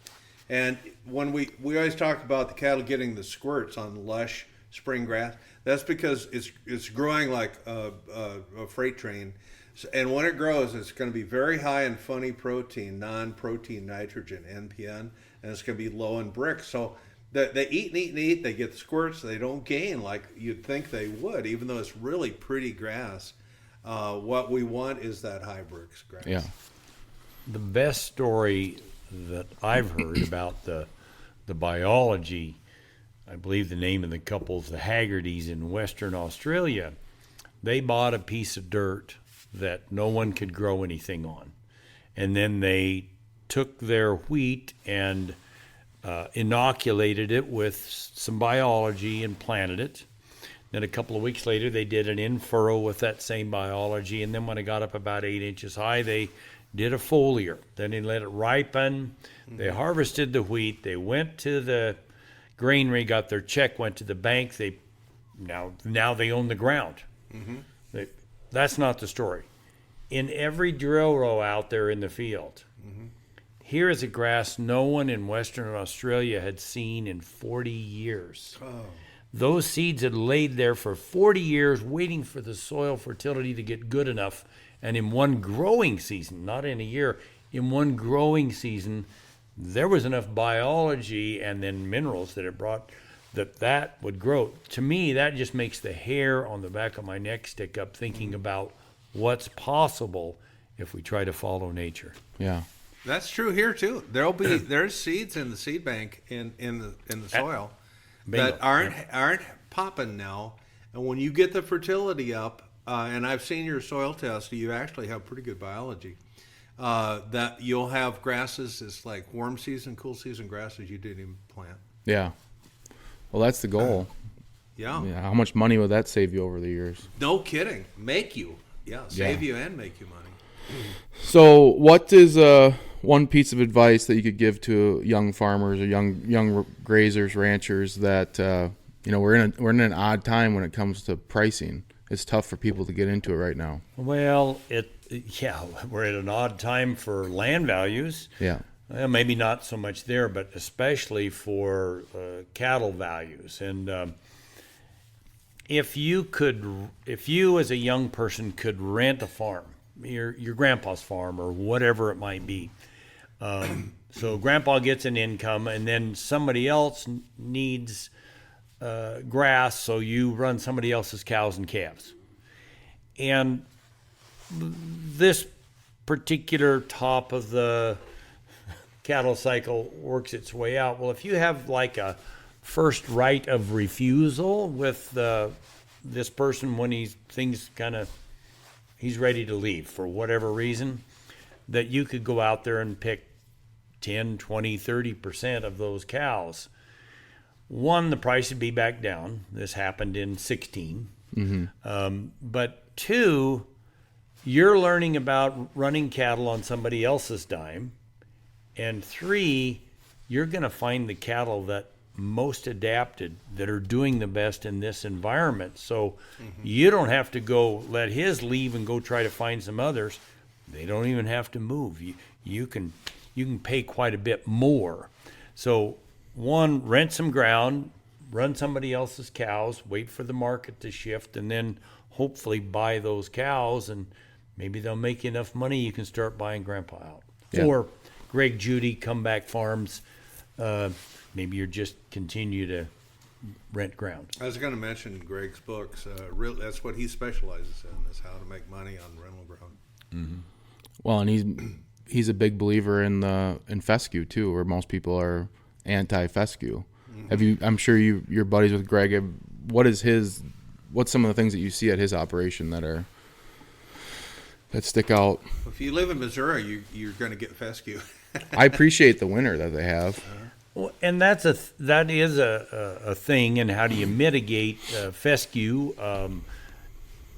And when we always talk about the cattle getting the squirts on lush spring grass, that's because it's growing like a freight train. And when it grows, it's going to be very high in funny protein, non-protein nitrogen, NPN, and it's going to be low in Brix. So they eat and eat and eat. They get squirts. They don't gain like you'd think they would, even though it's really pretty grass. What we want is that high Brix grass. Yeah. The best story that I've heard about the biology, I believe the name of the couple's the Haggertys in Western Australia. They bought a piece of dirt that no one could grow anything on. And then they took their wheat and inoculated it with some biology and planted it. Then a couple of weeks later, they did an in-furrow with that same biology. And then when it got up about 8 inches high, they did a foliar. Then they let it ripen. Mm-hmm. They harvested the wheat. They went to the granary, got their check, went to the bank. Now they own the ground. Mm-hmm. That's not the story. In every drill row out there in the field, mm-hmm. Here is a grass no one in Western Australia had seen in 40 years. Oh. Those seeds had laid there for 40 years waiting for the soil fertility to get good enough. And in one growing season, not in a year, in one growing season, there was enough biology and then minerals that it brought that would grow. To me, that just makes the hair on the back of my neck stick up thinking about what's possible if we try to follow nature. Yeah. That's true here too. There's seeds in the seed bank in the soil that aren't popping now. And when you get the fertility up, and I've seen your soil test, you actually have pretty good biology. That you'll have grasses, it's like warm season, cool season grasses you didn't even plant. Yeah. Well, that's the goal. Yeah. How much money would that save you over the years? No kidding. Make you. Yeah. Save you and make you money. So what is one piece of advice that you could give to young farmers or young grazers, ranchers that we're in an odd time when it comes to pricing? It's tough for people to get into it right now. Well, we're at an odd time for land values. Yeah. Maybe not so much there, but especially for cattle values. And if you as a young person could rent a farm, your grandpa's farm or whatever it might be. So grandpa gets an income, and then somebody else needs grass, so you run somebody else's cows and calves. And this particular top of the cattle cycle works its way out. Well, if you have like a first right of refusal with this person when he's ready to leave for whatever reason, that you could go out there and pick 10, 20, 30% of those cows. One, the price would be back down. This happened in 16. But two, you're learning about running cattle on somebody else's dime. And three, you're going to find the cattle that most adapted, that are doing the best in this environment. So you don't have to go let his leave and go try to find some others. They don't even have to move. You can pay quite a bit more. So one, rent some ground, run somebody else's cows, wait for the market to shift, and then hopefully buy those cows, and maybe they'll make you enough money you can start buying grandpa out. Yeah. Or Greg Judy, Comeback Farms. Maybe you're just continue to rent ground. I was going to mention Greg's books. That's what he specializes in, is how to make money on rental ground. Well, and he's a big believer in fescue too, where most people are anti-fescue. Have you? I'm sure you're buddies with Greg. What's some of the things that you see at his operation that stick out? If you live in Missouri, you're going to get fescue. I appreciate the winter that they have. Well, and that is a thing. And how do you mitigate fescue?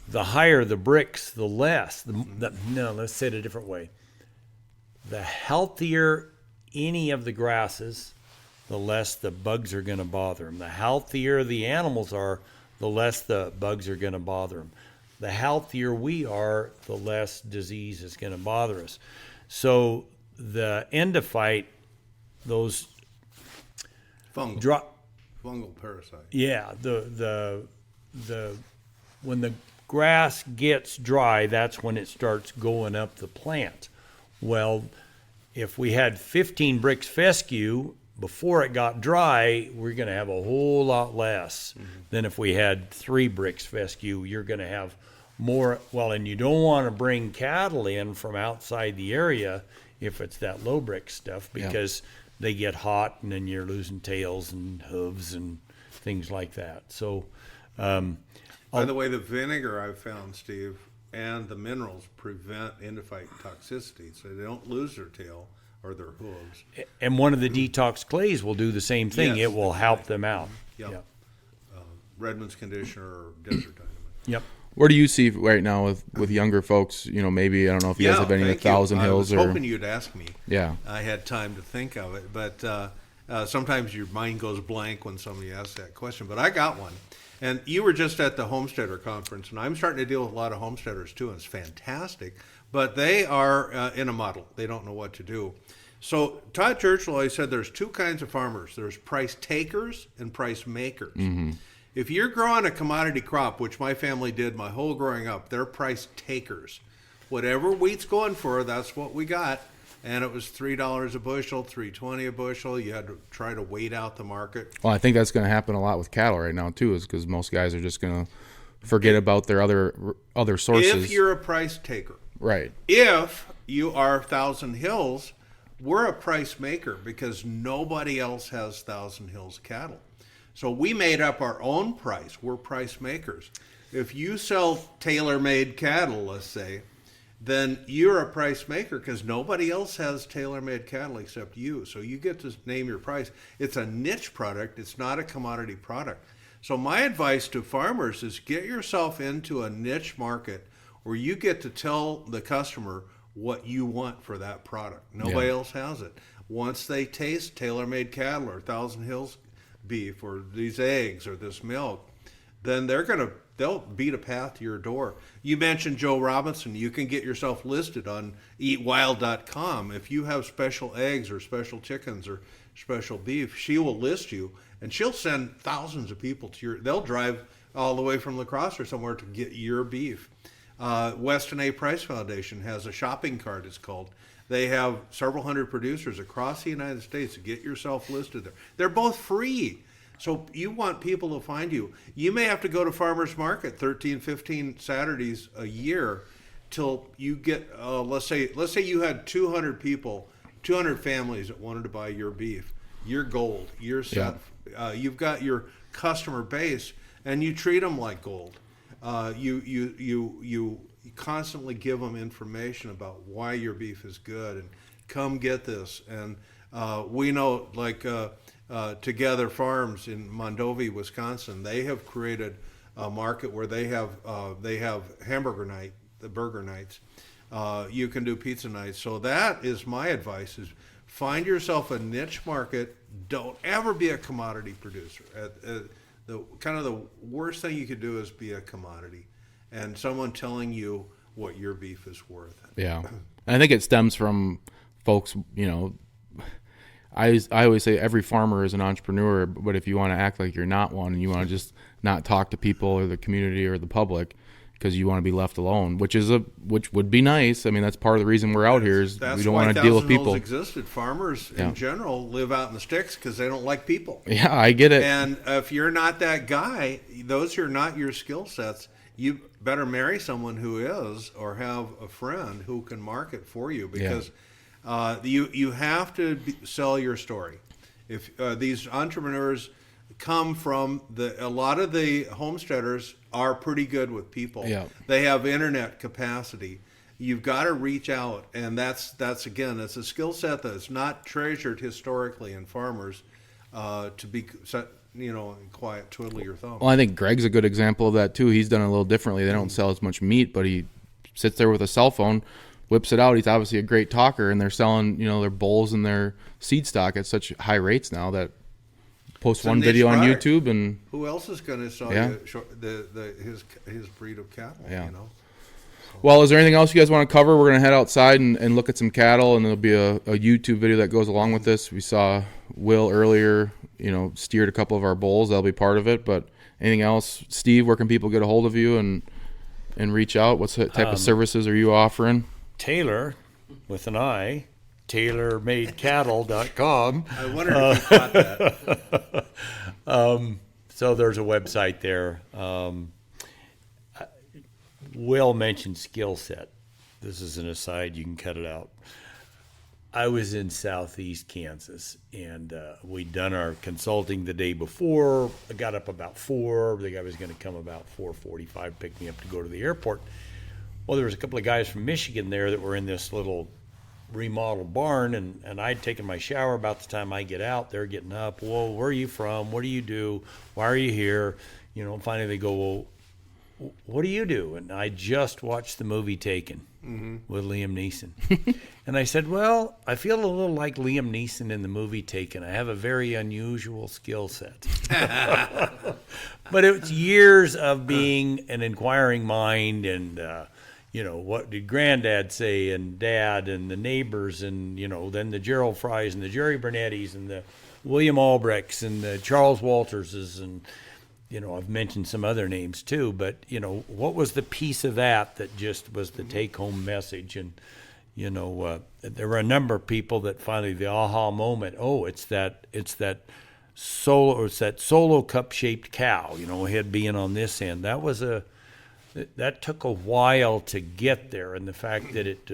The higher the Brix, the less. No, let's say it a different way. The healthier any of the grasses, the less the bugs are going to bother them. The healthier the animals are, the less the bugs are going to bother them. The healthier we are, the less disease is going to bother us. So the endophyte, those fungal parasite. Yeah, the when the grass gets dry, that's when it starts going up the plant. Well, if we had 15 Brix fescue before it got dry, we're going to have a whole lot less than if we had 3 Brix fescue. You're going to have more. Well, and you don't want to bring cattle in from outside the area if it's that low Brix stuff, because they get hot and then you're losing tails and hooves and things like that. So, by the way, the vinegar I've found, Steve, and the minerals prevent endophyte toxicity, so they don't lose their tail or their hooves. And one of the detox clays will do the same thing. Yes, it will help them out. Yep. Redmond's conditioner or desert dynamite. Yep. Where do you see right now with younger folks? Maybe, I don't know if you guys have been in the Thousand Hills. I was hoping you'd ask me. Yeah. I had time to think of it, but sometimes your mind goes blank when somebody asks that question. But I got one. And you were just at the Homesteader Conference, and I'm starting to deal with a lot of homesteaders too, and it's fantastic. But they are in a muddle. They don't know what to do. So Todd Churchill always said there's 2 kinds of farmers. There's price takers and price makers. If you're growing a commodity crop, which my family did my whole growing up, they're price takers. Whatever wheat's going for, that's what we got. And it was $3 a bushel, $3.20 a bushel. You had to try to wait out the market. Well, I think that's going to happen a lot with cattle right now too, is because most guys are just going to forget about their other sources. If you're a price taker. Right. If you are Thousand Hills, we're a price maker because nobody else has Thousand Hills cattle. So we made up our own price. We're price makers. If you sell tailor-made cattle, let's say, then you're a price maker because nobody else has tailor-made cattle except you. So you get to name your price. It's a niche product. It's not a commodity product. So my advice to farmers is get yourself into a niche market where you get to tell the customer what you want for that product. Nobody else has it. Once they taste tailor-made cattle or Thousand Hills beef or these eggs or this milk, then they'll beat a path to your door. You mentioned Joe Robinson. You can get yourself listed on eatwild.com. If you have special eggs or special chickens or special beef, she will list you, and she'll send thousands of people to they'll drive all the way from La Crosse or somewhere to get your beef. Weston A. Price Foundation has a shopping cart, it's called. They have several hundred producers across the United States. Get yourself listed there. They're both free. So you want people to find you. You may have to go to farmers market 13, 15 Saturdays a year till you get, let's say you had 200 people, 200 families that wanted to buy your beef. You're gold. You're set. Yeah. You've got your customer base, and you treat them like gold. You constantly give them information about why your beef is good and come get this. And we know, like Together Farms in Mondovi, Wisconsin, they have created a market where they have hamburger night, the burger nights. You can do pizza nights. So that is my advice: is find yourself a niche market. Don't ever be a commodity producer. The worst thing you could do is be a commodity, and someone telling you what your beef is worth. Yeah, and I think it stems from folks. I always say every farmer is an entrepreneur, but if you want to act like you're not one, and you want to just not talk to people or the community or the public because you want to be left alone, which would be nice. I mean, that's part of the reason we're out here is we don't want to deal with people. That's why existed. Farmers in general live out in the sticks because they don't like people. Yeah, I get it. And if you're not that guy, those are not your skill sets. You better marry someone who is, or have a friend who can market for you, because you have to sell your story. If these entrepreneurs come from a lot of the homesteaders are pretty good with people. Yeah. They have internet capacity. You've got to reach out, and that's again, it's a skill set that's not treasured historically in farmers, to be quiet, twiddle your thumb. Well, I think Greg's a good example of that too. He's done it a little differently. They don't sell as much meat, but he sits there with a cell phone, whips it out. He's obviously a great talker, and they're selling their bulls and their seed stock at such high rates now that post one video on YouTube, and who else is going to sell you his breed of cattle? Yeah. Well, is there anything else you guys want to cover? We're going to head outside and look at some cattle, and there'll be a YouTube video that goes along with this. We saw Will earlier, steered a couple of our bulls. That'll be part of it. But anything else, Steve? Where can people get a hold of you and reach out? What type of services are you offering? Taylor, with an I, tailormadecattle.com. I wondered if you caught that. So there's a website there. Will mentioned skill set. This is an aside. You can cut it out. I was in southeast Kansas, and we'd done our consulting the day before. I got up about 4. The guy was going to come about 4:45, pick me up to go to the airport. Well, there was a couple of guys from Michigan there that were in this little remodeled barn, and I'd taken my shower. About the time I get out, they're getting up. Whoa, where are you from? What do you do? Why are you here? Finally they go, well, what do you do? And I just watched the movie Taken with Liam Neeson. And I said, well, I feel a little like Liam Neeson in the movie Taken. I have a very unusual skill set. But it's years of being an inquiring mind, and what did Granddad say, and Dad, and the neighbors, and then the Gerald Frys and the Jerry Burnettis and the William Albrechts and the Charles Walterses, and I've mentioned some other names too, but what was the piece of that just was the take-home message? And there were a number of people that finally the aha moment. Oh, it's that solo cup-shaped cow. Head being on this end. That took a while to get there, and the fact that it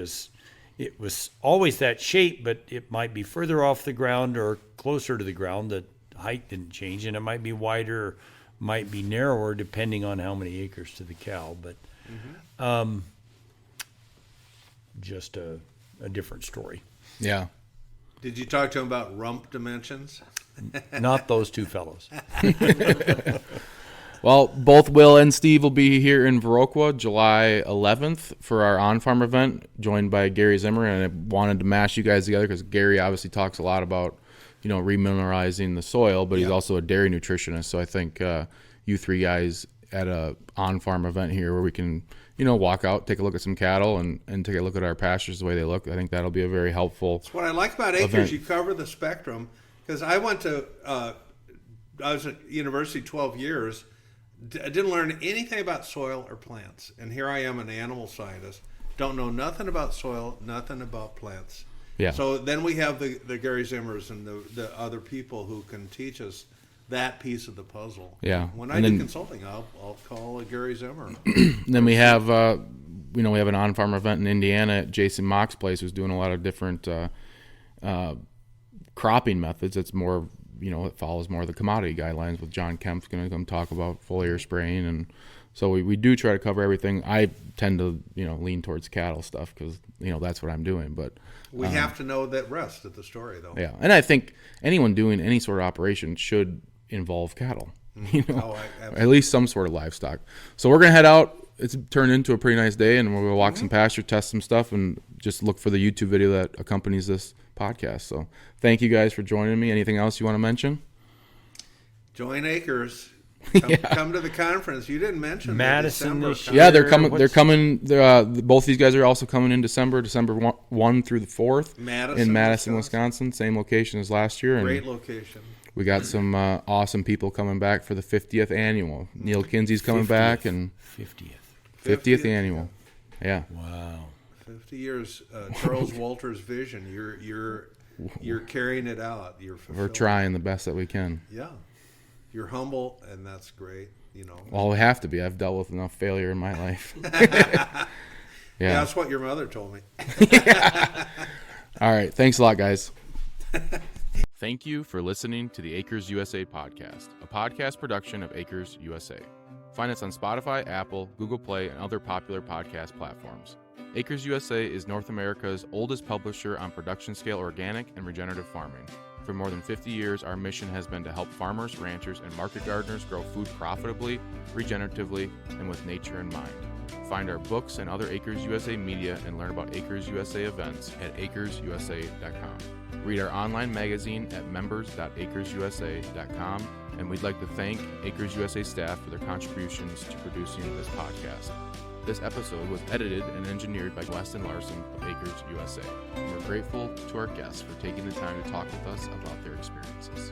was always that shape, but it might be further off the ground or closer to the ground. The height didn't change, and it might be wider, might be narrower, depending on how many acres to the cow. But just a different story. Yeah. Did you talk to him about rump dimensions? Not those two fellows. Well, both Will and Steve will be here in Viroqua July 11th for our on-farm event, joined by Gary Zimmer. And I wanted to mash you guys together because Gary obviously talks a lot about remineralizing the soil, but he's also a dairy nutritionist. So I think you three guys at a on-farm event here where we can, walk out, take a look at some cattle, and take a look at our pastures the way they look. I think that'll be a very helpful. That's what I like about Acres. Event. You cover the spectrum, because I went to I was at university 12 years. I didn't learn anything about soil or plants, and here I am, an animal scientist. Don't know nothing about soil, nothing about plants. Yeah. So then we have the Gary Zimmers and the other people who can teach us that piece of the puzzle. Yeah. When I do consulting, I'll call a Gary Zimmer. Then we have we have an on-farm event in Indiana at Jason Mock's place, who's doing a lot of different cropping methods. It's more it follows more of the commodity guidelines with John Kemp's going to come talk about foliar spraying. And so we do try to cover everything. I tend to, lean towards cattle stuff because, that's what I'm doing. But we have to know that rest of the story, though. Yeah. And I think anyone doing any sort of operation should involve cattle, at least some sort of livestock. So we're going to head out. It's turned into a pretty nice day, and we're going to walk some pasture, test some stuff, and just look for the YouTube video that accompanies this podcast. So thank you guys for joining me. Anything else you want to mention? Join Acres. Come to the conference. You didn't mention Madison the this December year. Yeah, they're coming. They're coming. Both these guys are also coming in December 1 through the 4th in Madison, Wisconsin. Same location as last year. Great location. We got some awesome people coming back for the 50th annual. Neil Kinsey's coming back, and 50th annual. Yeah. Wow. 50 years. Charles Walter's vision. You're carrying it out. We're trying the best that we can. Yeah. You're humble, and that's great. Well, we have to be. I've dealt with enough failure in my life. Yeah, that's what your mother told me. All right. Thanks a lot, guys. Thank you for listening to the Acres USA podcast, a podcast production of Acres USA. Find us on Spotify, Apple, Google Play, and other popular podcast platforms. Acres USA is North America's oldest publisher on production-scale organic and regenerative farming. For more than 50 years, our mission has been to help farmers, ranchers, and market gardeners grow food profitably, regeneratively, and with nature in mind. Find our books and other Acres USA media and learn about Acres USA events at acresusa.com. Read our online magazine at members.acresusa.com, and we'd like to thank Acres USA staff for their contributions to producing this podcast. This episode was edited and engineered by Weston Larson of Acres USA. And we're grateful to our guests for taking the time to talk with us about their experiences.